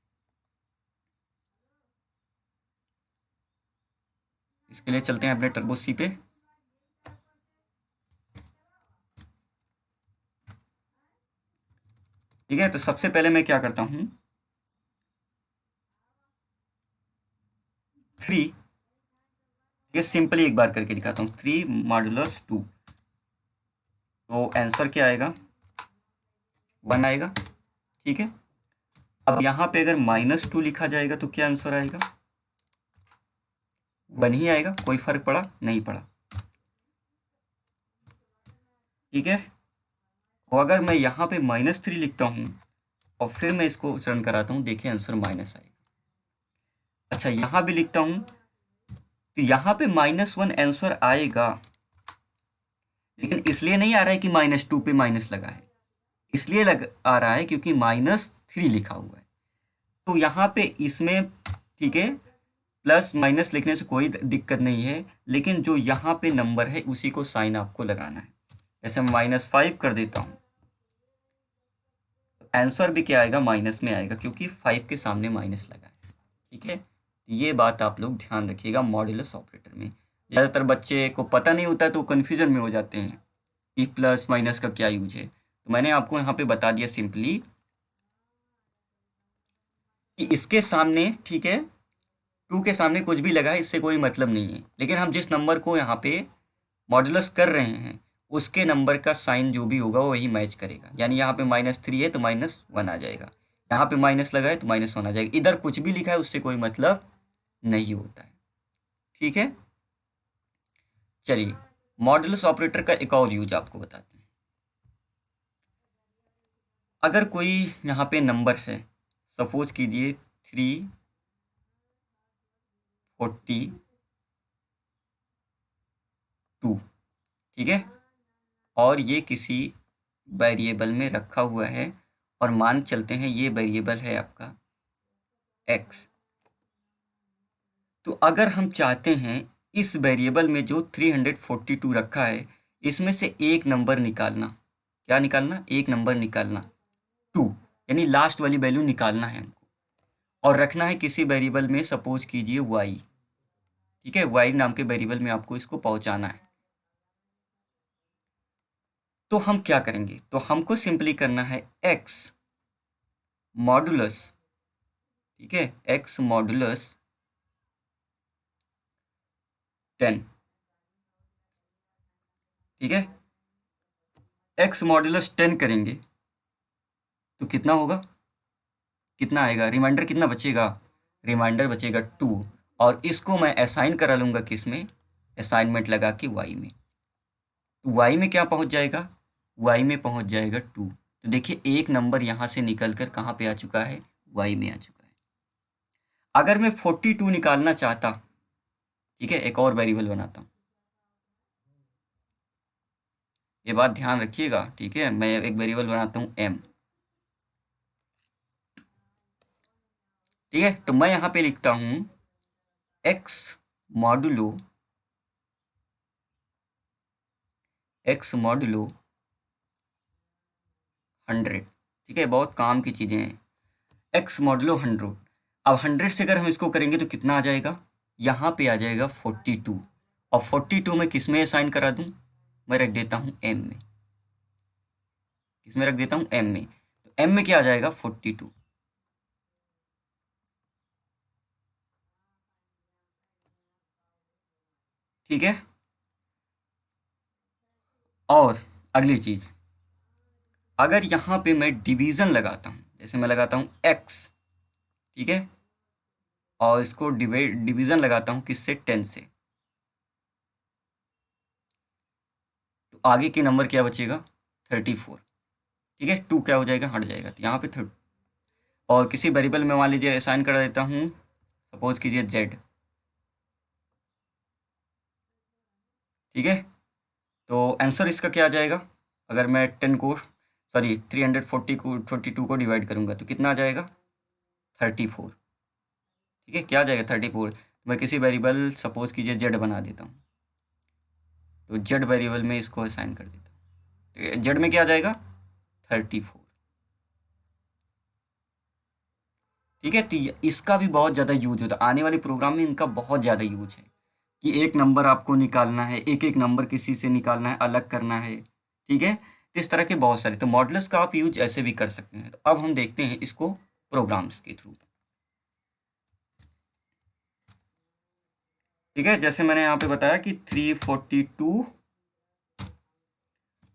इसके लिए चलते हैं अपने टर्बो सी पे। ठीक है, तो सबसे पहले मैं क्या करता हूँ, 3, ये सिंपली एक बार करके दिखाता हूँ, 3 मॉडुलस 2, तो आंसर क्या आएगा, 1 आएगा। ठीक है, अब यहाँ पे अगर -2 लिखा जाएगा तो क्या आंसर आएगा, 1 ही आएगा, कोई फर्क पड़ा नहीं पड़ा। ठीक है, और अगर मैं यहाँ पे -3 लिखता हूँ और फिर मैं इसको रन कराता हूँ, देखिए आंसर माइनस आएगा। अच्छा, यहाँ भी लिखता हूँ तो यहाँ पे -1 आंसर आएगा, लेकिन इसलिए नहीं आ रहा है कि -2 पे माइनस लगा है, इसलिए आ रहा है क्योंकि -3 लिखा हुआ है। तो यहाँ पे इसमें, ठीक है, प्लस माइनस लिखने से कोई दिक्कत नहीं है, लेकिन जो यहाँ पे नंबर है उसी को साइन आपको लगाना है। जैसे मैं -5 कर देता हूँ, तो आंसर भी क्या आएगा, माइनस में आएगा, क्योंकि 5 के सामने माइनस लगा है। ठीक है, ये बात आप लोग ध्यान रखिएगा मॉड्यूलस ऑपरेटर में। ज़्यादातर बच्चे को पता नहीं होता तो कन्फ्यूजन में हो जाते हैं कि प्लस माइनस का क्या यूज है। तो मैंने आपको यहाँ पे बता दिया सिंपली कि इसके सामने, ठीक है, 2 के सामने कुछ भी लगा है इससे कोई मतलब नहीं है, लेकिन हम जिस नंबर को यहाँ पे मॉड्यूलस कर रहे हैं उसके नंबर का साइन जो भी होगा वो वही मैच करेगा। यानी यहाँ पे -3 है तो -1 आ जाएगा, यहाँ पे माइनस लगा है तो -1 आ जाएगा, इधर कुछ भी लिखा है उससे कोई मतलब नहीं होता है। ठीक है, चलिए मॉडुलस ऑपरेटर का एक और यूज आपको बताते हैं। अगर कोई यहाँ पे नंबर है, सपोज कीजिए 342, ठीक है, और ये किसी वेरिएबल में रखा हुआ है और मान चलते हैं ये वेरिएबल है आपका x। तो अगर हम चाहते हैं इस वेरिएबल में जो 342 रखा है इसमें से एक नंबर निकालना, क्या निकालना, एक नंबर निकालना 2, यानी लास्ट वाली वैल्यू निकालना है हमको, और रखना है किसी वेरिएबल में, सपोज कीजिए y, ठीक है, y नाम के वेरिएबल में आपको इसको पहुंचाना है। तो हम क्या करेंगे, तो हमको सिंपली करना है x मॉडुलस, ठीक है, x मॉडुलस 10, ठीक है, x मॉडुलस 10 करेंगे तो कितना होगा, कितना आएगा, रिमाइंडर कितना बचेगा, रिमाइंडर बचेगा 2, और इसको मैं असाइन करा लूँगा किस में, असाइनमेंट लगा के y में, तो y में क्या पहुंच जाएगा, y में पहुंच जाएगा 2। तो देखिए एक नंबर यहाँ से निकल कर कहाँ पे आ चुका है, y में आ चुका है। अगर मैं 42 निकालना चाहता, ठीक है, एक और वेरिएबल बनाता हूँ, ये बात ध्यान रखिएगा, ठीक है, मैं एक वेरिएबल बनाता हूँ m, ठीक है, तो मैं यहाँ पे लिखता हूँ x मॉडुलो 100, ठीक है, बहुत काम की चीज़ें हैं, x मॉडुलो 100। अब 100 से अगर हम इसको करेंगे तो कितना आ जाएगा, यहाँ पे आ जाएगा 42, और 42 में किस में असाइन करा दूँ, मैं रख देता हूँ m में, किस में रख देता हूँ, m में, तो m में क्या आ जाएगा 42, ठीक है। और अगली चीज़, अगर यहाँ पे मैं डिवीज़न लगाता हूँ, जैसे मैं लगाता हूँ x, ठीक है, और इसको डिवीज़न लगाता हूँ किससे, 10 से, तो आगे के नंबर क्या बचेगा 34, ठीक है, 2 क्या हो जाएगा, हट जाएगा, तो यहाँ पे 30, और किसी वेरिएबल में मान लीजिए असाइन कर देता हूँ, सपोज कीजिए z, ठीक है, तो आंसर इसका क्या आ जाएगा, अगर मैं 10 को, सॉरी 340 को 42 को डिवाइड करूँगा तो कितना आ जाएगा 34, ठीक है, क्या आ जाएगा 34। मैं किसी वेरिएबल सपोज कीजिए जेड बना देता हूँ, तो जेड वेरिएबल में इसको असाइन कर देता हूँ, तो जेड में क्या आ जाएगा 34, ठीक है। तो इसका भी बहुत ज़्यादा यूज होता है, आने वाले प्रोग्राम में इनका बहुत ज़्यादा यूज है, कि एक नंबर आपको निकालना है, एक एक नंबर किसी से निकालना है, अलग करना है, ठीक है, तो इस तरह के बहुत सारे, तो मॉडुलस का आप यूज ऐसे भी कर सकते हैं। तो अब हम देखते हैं इसको प्रोग्राम्स के थ्रू, ठीक है, जैसे मैंने यहाँ पे बताया कि 342,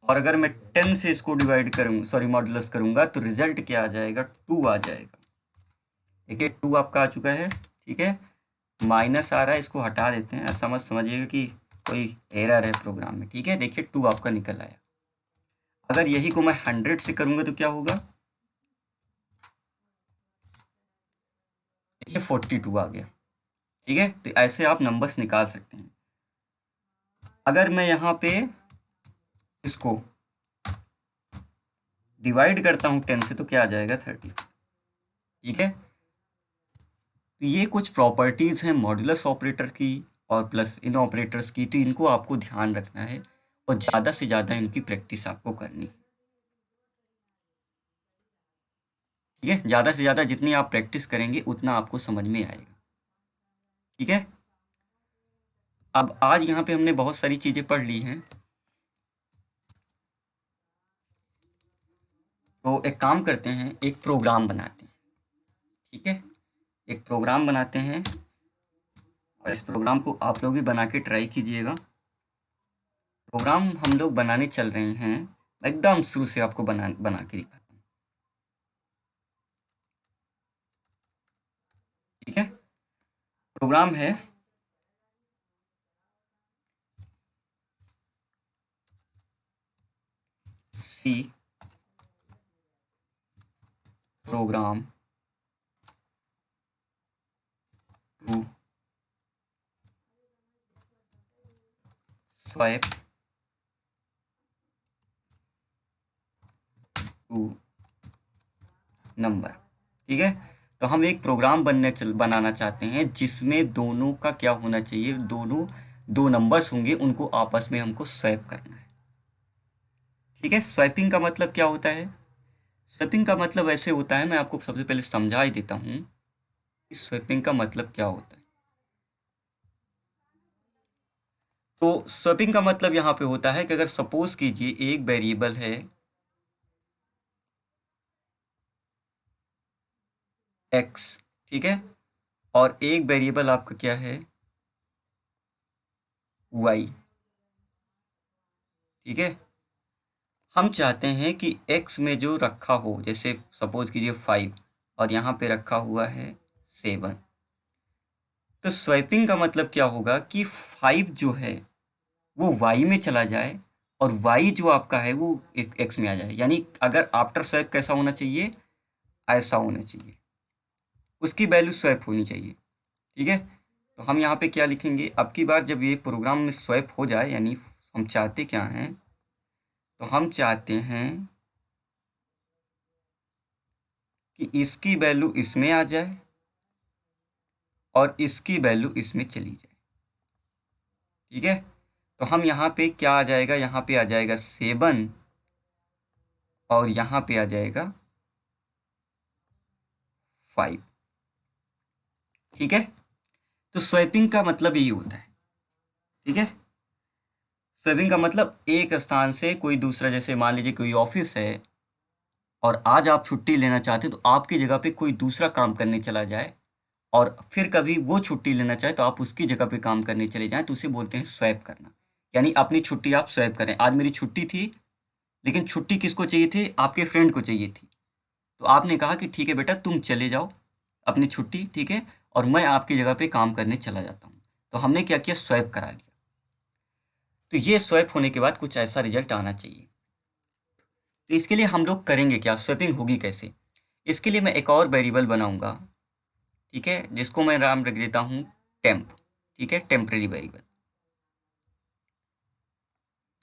और अगर मैं 10 से इसको डिवाइड करूँ, सॉरी मॉडुलस करूँगा, तो रिजल्ट क्या आ जाएगा 2 आ जाएगा, ठीक है, 2 आपका आ चुका है, ठीक है, माइनस आ रहा है, इसको हटा देते हैं, ऐसा मत समझिएगा कि कोई एरर है प्रोग्राम में, ठीक है, देखिए 2 आपका निकल आया। अगर यही को मैं 100 से करूँगा तो क्या होगा, देखिए 42 आ गया, ठीक है, तो ऐसे आप नंबर्स निकाल सकते हैं। अगर मैं यहाँ पे इसको डिवाइड करता हूँ 10 से तो क्या आ जाएगा 30, ठीक है। तो ये कुछ प्रॉपर्टीज़ हैं मॉडुलस ऑपरेटर की और प्लस इन ऑपरेटर्स की, तो इनको आपको ध्यान रखना है और ज़्यादा से ज़्यादा इनकी प्रैक्टिस आपको करनी है, ठीक है, ज़्यादा से ज़्यादा जितनी आप प्रैक्टिस करेंगे उतना आपको समझ में आएगा, ठीक है। अब आज यहाँ पे हमने बहुत सारी चीज़ें पढ़ ली हैं, तो एक काम करते हैं, एक प्रोग्राम बनाते हैं, ठीक है। एक प्रोग्राम बनाते हैं और इस प्रोग्राम को आप लोग भी बना के ट्राई कीजिएगा। प्रोग्राम हम लोग बनाने चल रहे हैं, एकदम शुरू से आपको बना के दिखाता हूँ। ठीक है, प्रोग्राम है C program to swap two number. ठीक है, तो हम एक प्रोग्राम बनाना चाहते हैं जिसमें दोनों का क्या होना चाहिए, दोनों दो नंबर्स होंगे, उनको आपस में हमको स्वैप करना है। ठीक है, स्वैपिंग का मतलब क्या होता है? स्वैपिंग का मतलब ऐसे होता है, मैं आपको सबसे पहले समझा ही देता हूँ कि स्वैपिंग का मतलब क्या होता है। तो स्वैपिंग का मतलब यहाँ पे होता है कि अगर सपोज कीजिए एक वेरिएबल है x, ठीक है, और एक वेरिएबल आपका क्या है y। ठीक है, हम चाहते हैं कि x में जो रखा हो, जैसे सपोज कीजिए 5 और यहाँ पे रखा हुआ है 7, तो स्वैपिंग का मतलब क्या होगा कि 5 जो है वो y में चला जाए और y जो आपका है वो x में आ जाए। यानी अगर आफ्टर स्वैप कैसा होना चाहिए, ऐसा होना चाहिए, उसकी वैल्यू स्वैप होनी चाहिए। ठीक है, तो हम यहाँ पे क्या लिखेंगे, अब की बार जब ये प्रोग्राम में स्वैप हो जाए, यानी हम चाहते क्या हैं, तो हम चाहते हैं कि इसकी वैल्यू इसमें आ जाए और इसकी वैल्यू इसमें चली जाए। ठीक है, तो हम यहाँ पे क्या आ जाएगा, यहाँ पे आ जाएगा 7 और यहाँ पे आ जाएगा 5। ठीक है, तो स्वैपिंग का मतलब यही होता है। ठीक है, स्वैपिंग का मतलब एक स्थान से कोई दूसरा, जैसे मान लीजिए कोई ऑफिस है और आज आप छुट्टी लेना चाहते तो आपकी जगह पे कोई दूसरा काम करने चला जाए, और फिर कभी वो छुट्टी लेना चाहे तो आप उसकी जगह पे काम करने चले जाएं, तो उसे बोलते हैं स्वैप करना। यानी अपनी छुट्टी आप स्वैप करें। आज मेरी छुट्टी थी, लेकिन छुट्टी किसको चाहिए थी, आपके फ्रेंड को चाहिए थी, तो आपने कहा कि ठीक है बेटा तुम चले जाओ अपनी छुट्टी, ठीक है, और मैं आपकी जगह पे काम करने चला जाता हूँ। तो हमने क्या किया, स्वैप करा लिया। तो ये स्वैप होने के बाद कुछ ऐसा रिजल्ट आना चाहिए। तो इसके लिए हम लोग करेंगे क्या, स्वैपिंग होगी कैसे? इसके लिए मैं एक और वेरिएबल बनाऊंगा, ठीक है, जिसको मैं नाम रख देता हूँ टेम्प। ठीक है, टेम्परेरी वेरिएबल।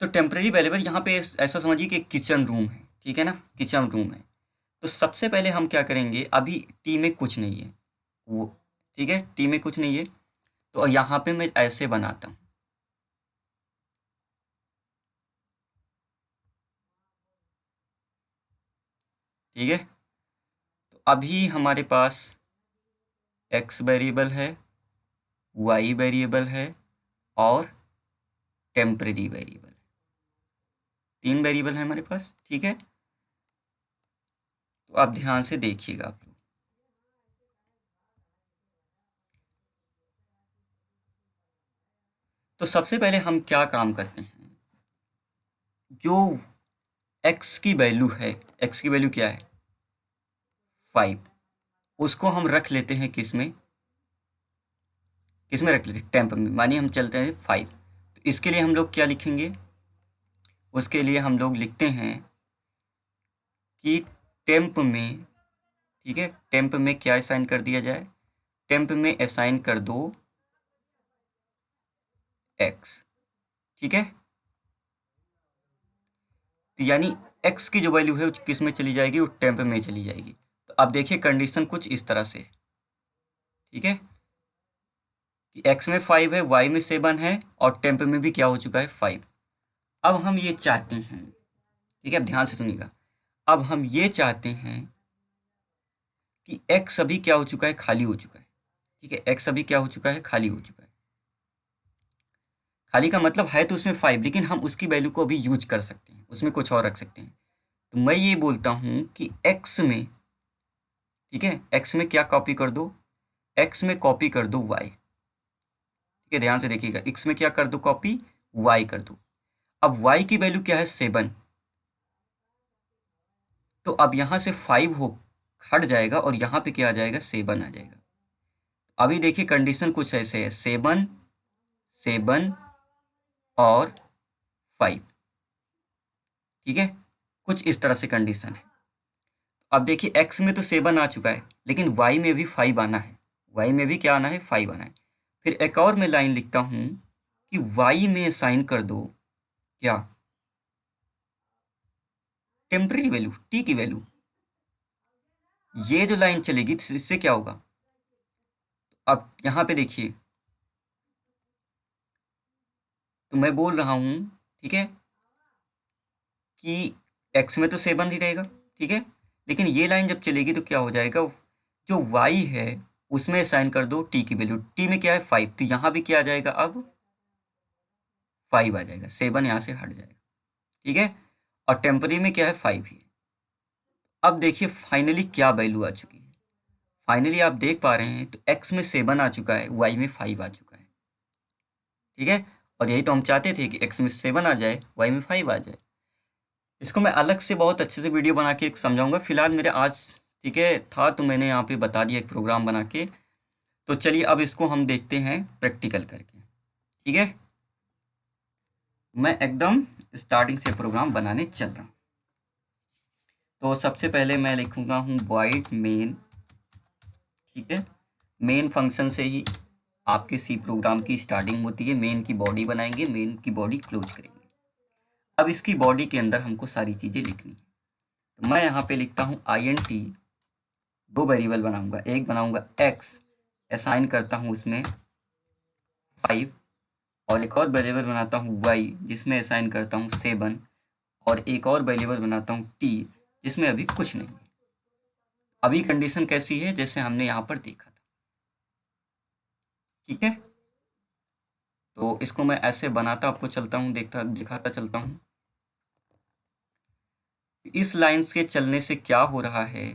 तो टेम्परेरी वेरिएबल यहाँ पे ऐसा समझिए कि किचन रूम है, ठीक है ना, किचन रूम है। तो सबसे पहले हम क्या करेंगे, अभी टी में कुछ नहीं है वो, ठीक है, टी में कुछ नहीं है, तो यहाँ पे मैं ऐसे बनाता हूँ। ठीक है, तो अभी हमारे पास एक्स वेरिएबल है, वाई वेरिएबल है और टेम्परेरी वेरिएबल, 3 वेरिएबल है हमारे पास। ठीक है, तो आप ध्यान से देखिएगा आप लोग। तो सबसे पहले हम क्या काम करते हैं, जो x की वैल्यू है, x की वैल्यू क्या है 5, उसको हम रख लेते हैं किस में, किस में रख लेते हैं, टेम्प में। मानिए हम चलते हैं 5, तो इसके लिए हम लोग क्या लिखेंगे, उसके लिए हम लोग लिखते हैं कि टेम्प में, ठीक है, टेम्प में क्या असाइन कर दिया जाए, टेम्प में असाइन कर दो x। ठीक है, तो यानी x की जो वैल्यू है वो किस में चली जाएगी, वो टेम्प में चली जाएगी। तो अब देखिए कंडीशन कुछ इस तरह से, ठीक है, कि x में 5 है, y में 7 है और टेम्प में भी क्या हो चुका है 5। अब हम ये चाहते हैं, ठीक है, अब ध्यान से सुनिएगा, अब हम ये चाहते हैं कि x अभी क्या हो चुका है, खाली हो चुका है। ठीक है, x अभी क्या हो चुका है, खाली हो चुका है। खाली का मतलब है तो उसमें 5, लेकिन हम उसकी वैल्यू को अभी यूज कर सकते हैं, उसमें कुछ और रख सकते हैं। तो मैं ये बोलता हूँ कि x में, ठीक है, x में क्या कॉपी कर दो, x में कॉपी कर दो y। ठीक है, ध्यान से देखिएगा, x में क्या कर दो कॉपी, y कर दो। अब y की वैल्यू क्या है 7, तो अब यहाँ से 5 हो हट जाएगा और यहाँ पे क्या आ जाएगा 7 आ जाएगा। अभी देखिए कंडीशन कुछ ऐसे है, 7 7 और 5। ठीक है, कुछ इस तरह से कंडीशन है। अब देखिए x में तो 7 आ चुका है, लेकिन y में भी 5 आना है। y में भी क्या आना है, 5 आना है। फिर एक और मैं लाइन लिखता हूं कि y में साइन कर दो क्या, टेम्पररी वैल्यू, t की वैल्यू। ये जो लाइन चलेगी इससे क्या होगा, अब यहाँ पे देखिए, तो मैं बोल रहा हूँ, ठीक है, कि x में तो 7 ही रहेगा, ठीक है, लेकिन ये लाइन जब चलेगी तो क्या हो जाएगा, जो y है उसमें साइन कर दो t की वैल्यू। t में क्या है 5, तो यहाँ भी क्या आ जाएगा, अब 5 आ जाएगा, 7 यहाँ से हट जाएगा। ठीक है, और टेम्पररी में क्या है 5 ही। अब देखिए फाइनली क्या वैल्यू आ चुकी है। फाइनली आप देख पा रहे हैं, तो x में 7 आ चुका है, y में 5 आ चुका है। ठीक है, और यही तो हम चाहते थे कि x में 7 आ जाए, y में 5 आ जाए। इसको मैं अलग से बहुत अच्छे से वीडियो बना के एक समझाऊंगा। फिलहाल मेरे आज, ठीक है, था तो मैंने यहाँ पे बता दिया एक प्रोग्राम बना के। तो चलिए अब इसको हम देखते हैं प्रैक्टिकल करके। ठीक है, मैं एकदम स्टार्टिंग से प्रोग्राम बनाने चल रहा हूँ। तो सबसे पहले मैं लिखूंगा हूँ void main। ठीक है, मेन फंक्शन से ही आपके सी प्रोग्राम की स्टार्टिंग होती है। मेन की बॉडी बनाएंगे, मेन की बॉडी क्लोज करेंगे। अब इसकी बॉडी के अंदर हमको सारी चीज़ें लिखनी है। तो मैं यहाँ पे लिखता हूँ int, दो वेरिएबल बनाऊंगा, एक बनाऊंगा x, असाइन करता हूँ उसमें 5, और एक और वेरिएबल बनाता हूँ y जिसमें असाइन करता हूँ 7, और एक और वेरिएबल बनाता हूँ t जिसमें अभी कुछ नहीं है। अभी कंडीशन कैसी है, जैसे हमने यहाँ पर देखा था। ठीक है, तो इसको मैं ऐसे बनाता आपको चलता हूँ, दिखाता चलता हूँ। इस लाइन के चलने से क्या हो रहा है,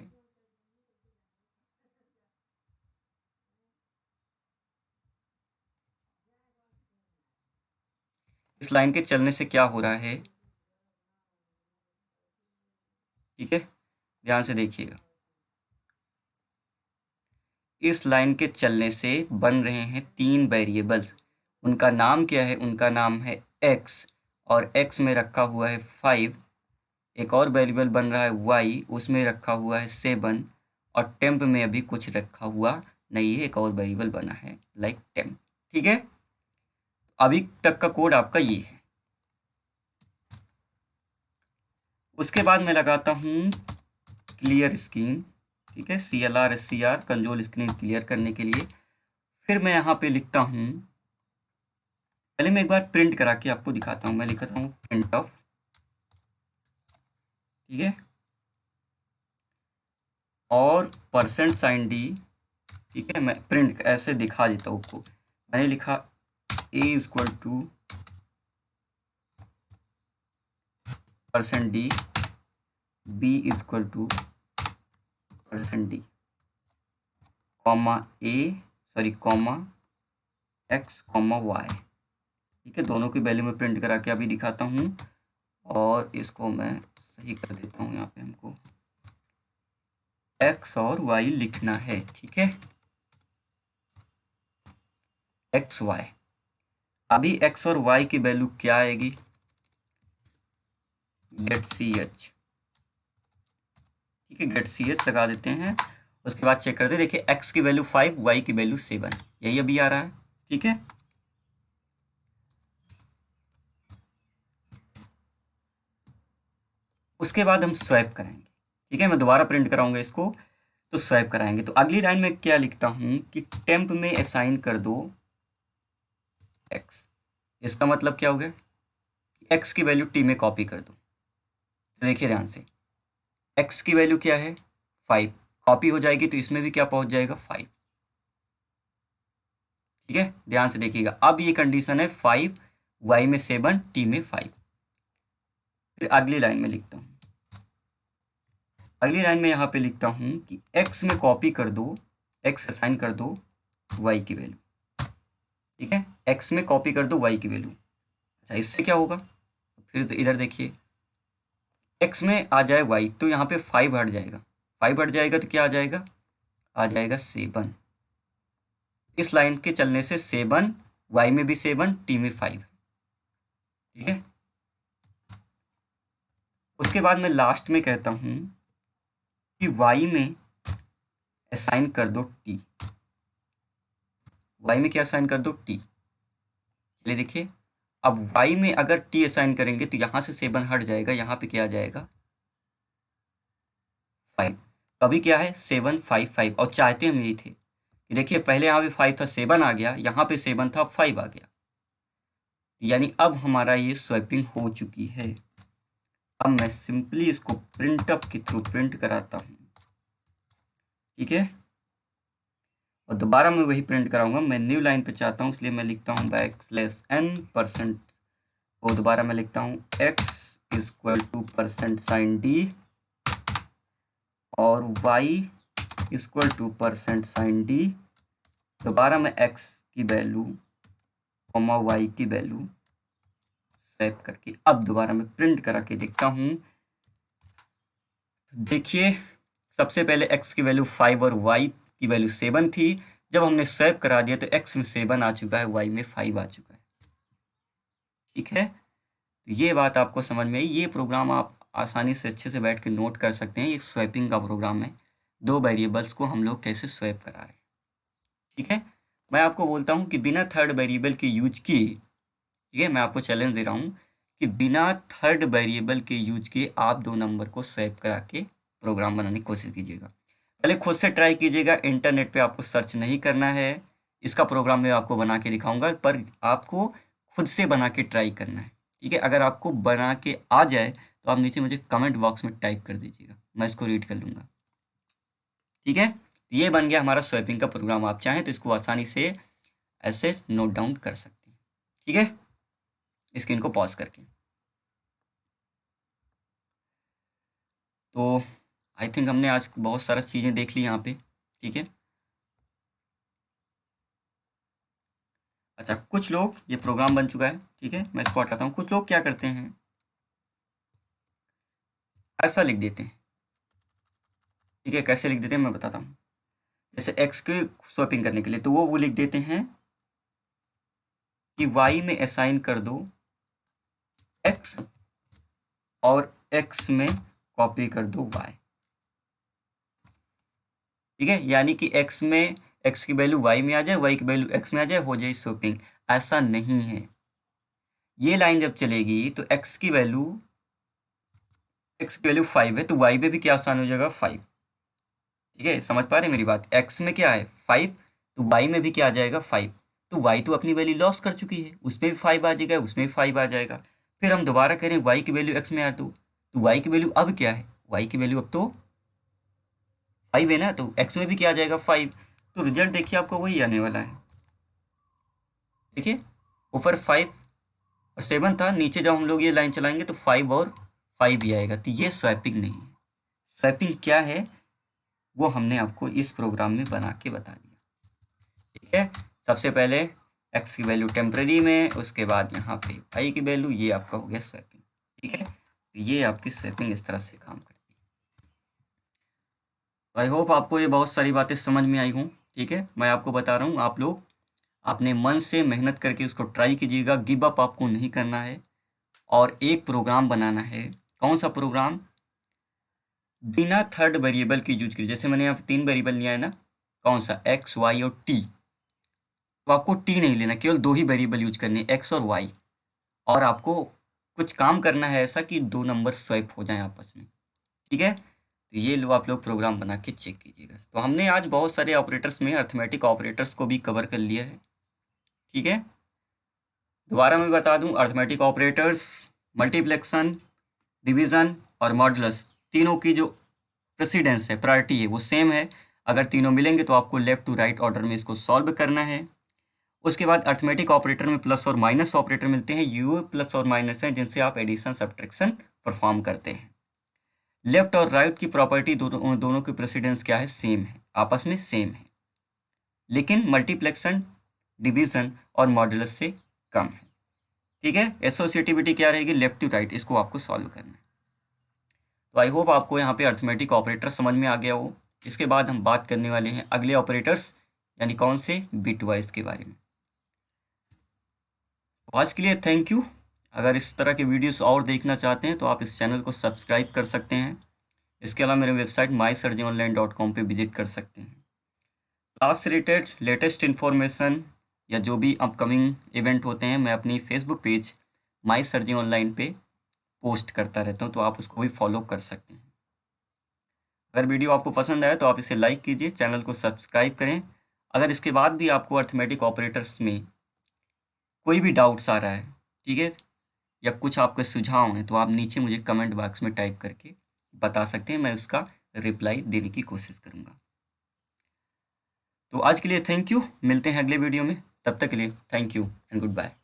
इस लाइन के चलने से क्या हो रहा है। ठीक है, ध्यान से देखिएगा, इस लाइन के चलने से बन रहे हैं 3 वेरिएबल्स। उनका नाम क्या है, उनका नाम है x, और x में रखा हुआ है 5। एक और वेरिएबल बन रहा है y, उसमें रखा हुआ है 7, और टेम्प में अभी कुछ रखा हुआ नहीं है, एक और वेरिएबल बना है लाइक टेम्प। ठीक है, अभी तक का कोड आपका ये है। उसके बाद मैं लगाता हूँ क्लियर स्क्रीन। ठीक है, CLR कंट्रोल स्क्रीन क्लियर करने के लिए। फिर मैं यहाँ पे लिखता हूँ, पहले मैं एक बार प्रिंट करा के आपको दिखाता हूँ। मैं लिखता हूँ प्रिंट ऑफ। ठीक है, और %d। ठीक है, मैं प्रिंट ऐसे दिखा देता हूँ आपको। मैंने लिखा a equal to %d, b equal to %d, comma comma x comma y। ठीक है, दोनों की वैल्यू में प्रिंट करा के अभी दिखाता हूँ, और इसको मैं सही कर देता हूँ। यहाँ पे हमको x और y लिखना है। ठीक है, x y। अभी x और y की वैल्यू क्या आएगी, गेट ch। ठीक है, गेट ch लगा देते हैं। उसके बाद चेक करते हैं, देखिए x की वैल्यू 5, y की वैल्यू 7, यही अभी आ रहा है। ठीक है, उसके बाद हम स्वैप कराएंगे। ठीक है, मैं दोबारा प्रिंट कराऊंगा इसको, तो स्वैप कराएंगे। तो अगली लाइन में क्या लिखता हूँ कि टेम्प में असाइन कर दो x। इसका मतलब क्या हो गया, x की वैल्यू t में कॉपी कर दो। तो देखिए ध्यान से, x की वैल्यू क्या है 5, कॉपी हो जाएगी तो इसमें भी क्या पहुंच जाएगा 5। ठीक है, ध्यान से देखिएगा, अब ये कंडीशन है 5, y में 7, t में 5। फिर अगली लाइन में लिखता हूँ, अगली लाइन में यहाँ पे लिखता हूँ कि x में कॉपी कर दो, x असाइन कर दो वाई की वैल्यू, ठीक है, एक्स में कॉपी कर दो वाई की वैल्यू। अच्छा, इससे क्या होगा, फिर तो इधर देखिए, एक्स में आ जाए वाई तो यहाँ पे 5 हट जाएगा, 5 हट जाएगा तो क्या आ जाएगा, आ जाएगा 7। इस लाइन के चलने से 7, वाई में भी 7, टी में 5, ठीक है। उसके बाद मैं लास्ट में कहता हूँ कि वाई में असाइन कर दो टी, वाई में क्या असाइन कर दो, टी। चलिए देखिए, अब वाई में अगर टी असाइन करेंगे तो यहाँ से 7 हट जाएगा, यहाँ पे क्या आ जाएगा, 5। कभी क्या है 7 5 5, और चाहते हम यही थे कि देखिए पहले यहाँ पे 5 था, 7 आ गया, यहाँ पे 7 था, 5 आ गया, यानी अब हमारा ये स्वैपिंग हो चुकी है। अब मैं सिंपली इसको प्रिंटफ के थ्रू प्रिंट कराता हूँ, ठीक है, और दोबारा मैं वही प्रिंट कराऊंगा। मैं न्यू लाइन पे चाहता हूँ, इसलिए मैं लिखता हूँ \n%, और दोबारा मैं लिखता हूँ x = %sin_d और y = %sin_d। दोबारा मैं x की वैल्यू कॉमा y की वैल्यू सेव करके अब दोबारा मैं प्रिंट करा के देखता हूँ। देखिए, सबसे पहले x की वैल्यू 5 और y की वैल्यू 7 थी, जब हमने सेव करा दिया तो x में 7 आ चुका है, y में 5 आ चुका है, ठीक है। तो ये बात आपको समझ में आई। ये प्रोग्राम आप आसानी से अच्छे से बैठ के नोट कर सकते हैं। ये स्वैपिंग का प्रोग्राम है, 2 वेरिएबल्स को हम लोग कैसे स्वैप करा रहे हैं, ठीक है। मैं आपको बोलता हूँ कि बिना थर्ड वेरिएबल के यूज किए, ठीक है, मैं आपको चैलेंज दे रहा हूँ कि बिना थर्ड वेरिएबल के यूज किए आप 2 नंबर को स्वैप करा के प्रोग्राम बनाने की कोशिश कीजिएगा। पहले खुद से ट्राई कीजिएगा, इंटरनेट पे आपको सर्च नहीं करना है। इसका प्रोग्राम मैं आपको बना के दिखाऊंगा, पर आपको खुद से बना के ट्राई करना है, ठीक है। अगर आपको बना के आ जाए तो आप नीचे मुझे कमेंट बॉक्स में टाइप कर दीजिएगा, मैं इसको रीड कर लूँगा, ठीक है। ये बन गया हमारा स्वैपिंग का प्रोग्राम। आप चाहें तो इसको आसानी से ऐसे नोट डाउन कर सकते हैं, ठीक है, स्क्रीन को पॉज करके। तो आई थिंक हमने आज बहुत सारा चीज़ें देख ली यहाँ पे, ठीक है। अच्छा, कुछ लोग, ये प्रोग्राम बन चुका है, ठीक है, मैं इसको हटाता हूँ। कुछ लोग क्या करते हैं, ऐसा लिख देते हैं, ठीक है। कैसे लिख देते हैं मैं बताता हूँ। जैसे एक्स की स्वैपिंग करने के लिए तो वो लिख देते हैं कि वाई में असाइन कर दो एक्स और एक्स में कॉपी कर दो वाई, ठीक है। यानी कि एक्स में एक्स की वैल्यू वाई में आ जाए, वाई की वैल्यू एक्स में आ जाए, हो जाए स्वैपिंग। ऐसा नहीं है। ये लाइन जब चलेगी तो एक्स की वैल्यू 5 है तो वाई में भी क्या आसान हो जाएगा, 5, ठीक है। समझ पा रहे हैं मेरी बात, एक्स में क्या है 5, तो वाई में भी क्या आ जाएगा 5। तो वाई तो अपनी वैल्यू लॉस कर चुकी है, उसमें भी 5 आ जाएगा, उसमें भी 5 आ जाएगा। फिर हम दोबारा करें वाई की वैल्यू एक्स में आ दो, तो वाई की वैल्यू अब क्या है, वाई की वैल्यू अब तो 5 है ना, तो एक्स में भी क्या आ जाएगा 5। तो रिजल्ट देखिए आपको वही आने वाला है, देखिए ऊपर 5 और 7 था, नीचे जब हम लोग ये लाइन चलाएंगे तो 5 और 5 ही आएगा। तो ये स्वैपिंग नहीं है। स्वैपिंग क्या है वो हमने आपको इस प्रोग्राम में बना के बता दिया, ठीक है। सबसे पहले एक्स की वैल्यू टेम्परेरी में, उसके बाद यहाँ पे वाई की वैल्यू, ये आपका हो गया स्वैपिंग, ठीक है। ये आपकी स्वैपिंग इस तरह से काम करती है। आई होप आपको ये बहुत सारी बातें समझ में आई हूँ, ठीक है। मैं आपको बता रहा हूँ, आप लोग अपने मन से मेहनत करके उसको ट्राई कीजिएगा, गिव अप आपको नहीं करना है और एक प्रोग्राम बनाना है। कौन सा प्रोग्राम, बिना थर्ड वेरिएबल की यूज करिए। जैसे मैंने यहाँ पे 3 वेरिएबल लिया है ना, कौन सा, एक्स वाई और टी, तो आपको टी नहीं लेना, केवल 2 ही वेरिएबल यूज करने, एक्स और वाई। और आपको कुछ काम करना है ऐसा कि 2 नंबर स्वैप हो जाएं आपस में, ठीक है। तो ये लो आप लोग प्रोग्राम बना के चेक कीजिएगा। तो हमने आज बहुत सारे ऑपरेटर्स में अर्थमेटिक ऑपरेटर्स को भी कवर कर लिया है, ठीक है। दोबारा मैं बता दूं, अर्थमेटिक ऑपरेटर्स, मल्टीप्लेक्सन, डिवीज़न और मॉडुलस, तीनों की जो प्रेसिडेंस है, प्रायोरिटी है, वो सेम है। अगर तीनों मिलेंगे तो आपको लेफ्ट टू राइट ऑर्डर में इसको सॉल्व करना है। उसके बाद अर्थमेटिक ऑपरेटर में प्लस और माइनस ऑपरेटर मिलते हैं, यू प्लस और माइनस हैं जिनसे आप एडिशन सब्ट्रैक्शन परफॉर्म करते हैं। लेफ्ट और राइट की प्रॉपर्टी दोनों की प्रेसिडेंस क्या है, सेम है, आपस में सेम है। लेकिन मल्टीप्लेक्सन, डिवीज़न और मॉडुलस से कम है। ठीक है, एसोसिएटिविटी क्या रहेगी, लेफ्ट टू राइट, इसको आपको सॉल्व करना है। तो आई होप आपको यहाँ पे अर्थमेटिक ऑपरेटर समझ में आ गया हो। इसके बाद हम बात करने वाले हैं अगले ऑपरेटर्स, यानी कौन से, बिटवाइज के बारे में। तो आज के लिए थैंक यू। अगर इस तरह के वीडियोस और देखना चाहते हैं तो आप इस चैनल को सब्सक्राइब कर सकते हैं। इसके अलावा मेरे वेबसाइट mysurgeonline.com पे विजिट कर सकते हैं। क्लास से रिलेटेड लेटेस्ट इन्फॉर्मेशन या जो भी अपकमिंग इवेंट होते हैं मैं अपनी फेसबुक पेज माई सर्जी ऑनलाइन पे पोस्ट करता रहता हूँ, तो आप उसको भी फॉलो कर सकते हैं। अगर वीडियो आपको पसंद आए तो आप इसे लाइक कीजिए, चैनल को सब्सक्राइब करें। अगर इसके बाद भी आपको अर्थमेटिक ऑपरेटर्स में कोई भी डाउट्स आ रहा है, ठीक है, या कुछ आपके सुझाव हैं, तो आप नीचे मुझे कमेंट बॉक्स में टाइप करके बता सकते हैं, मैं उसका रिप्लाई देने की कोशिश करूँगा। तो आज के लिए थैंक यू, मिलते हैं अगले वीडियो में, तब तक के लिए thank you and good bye.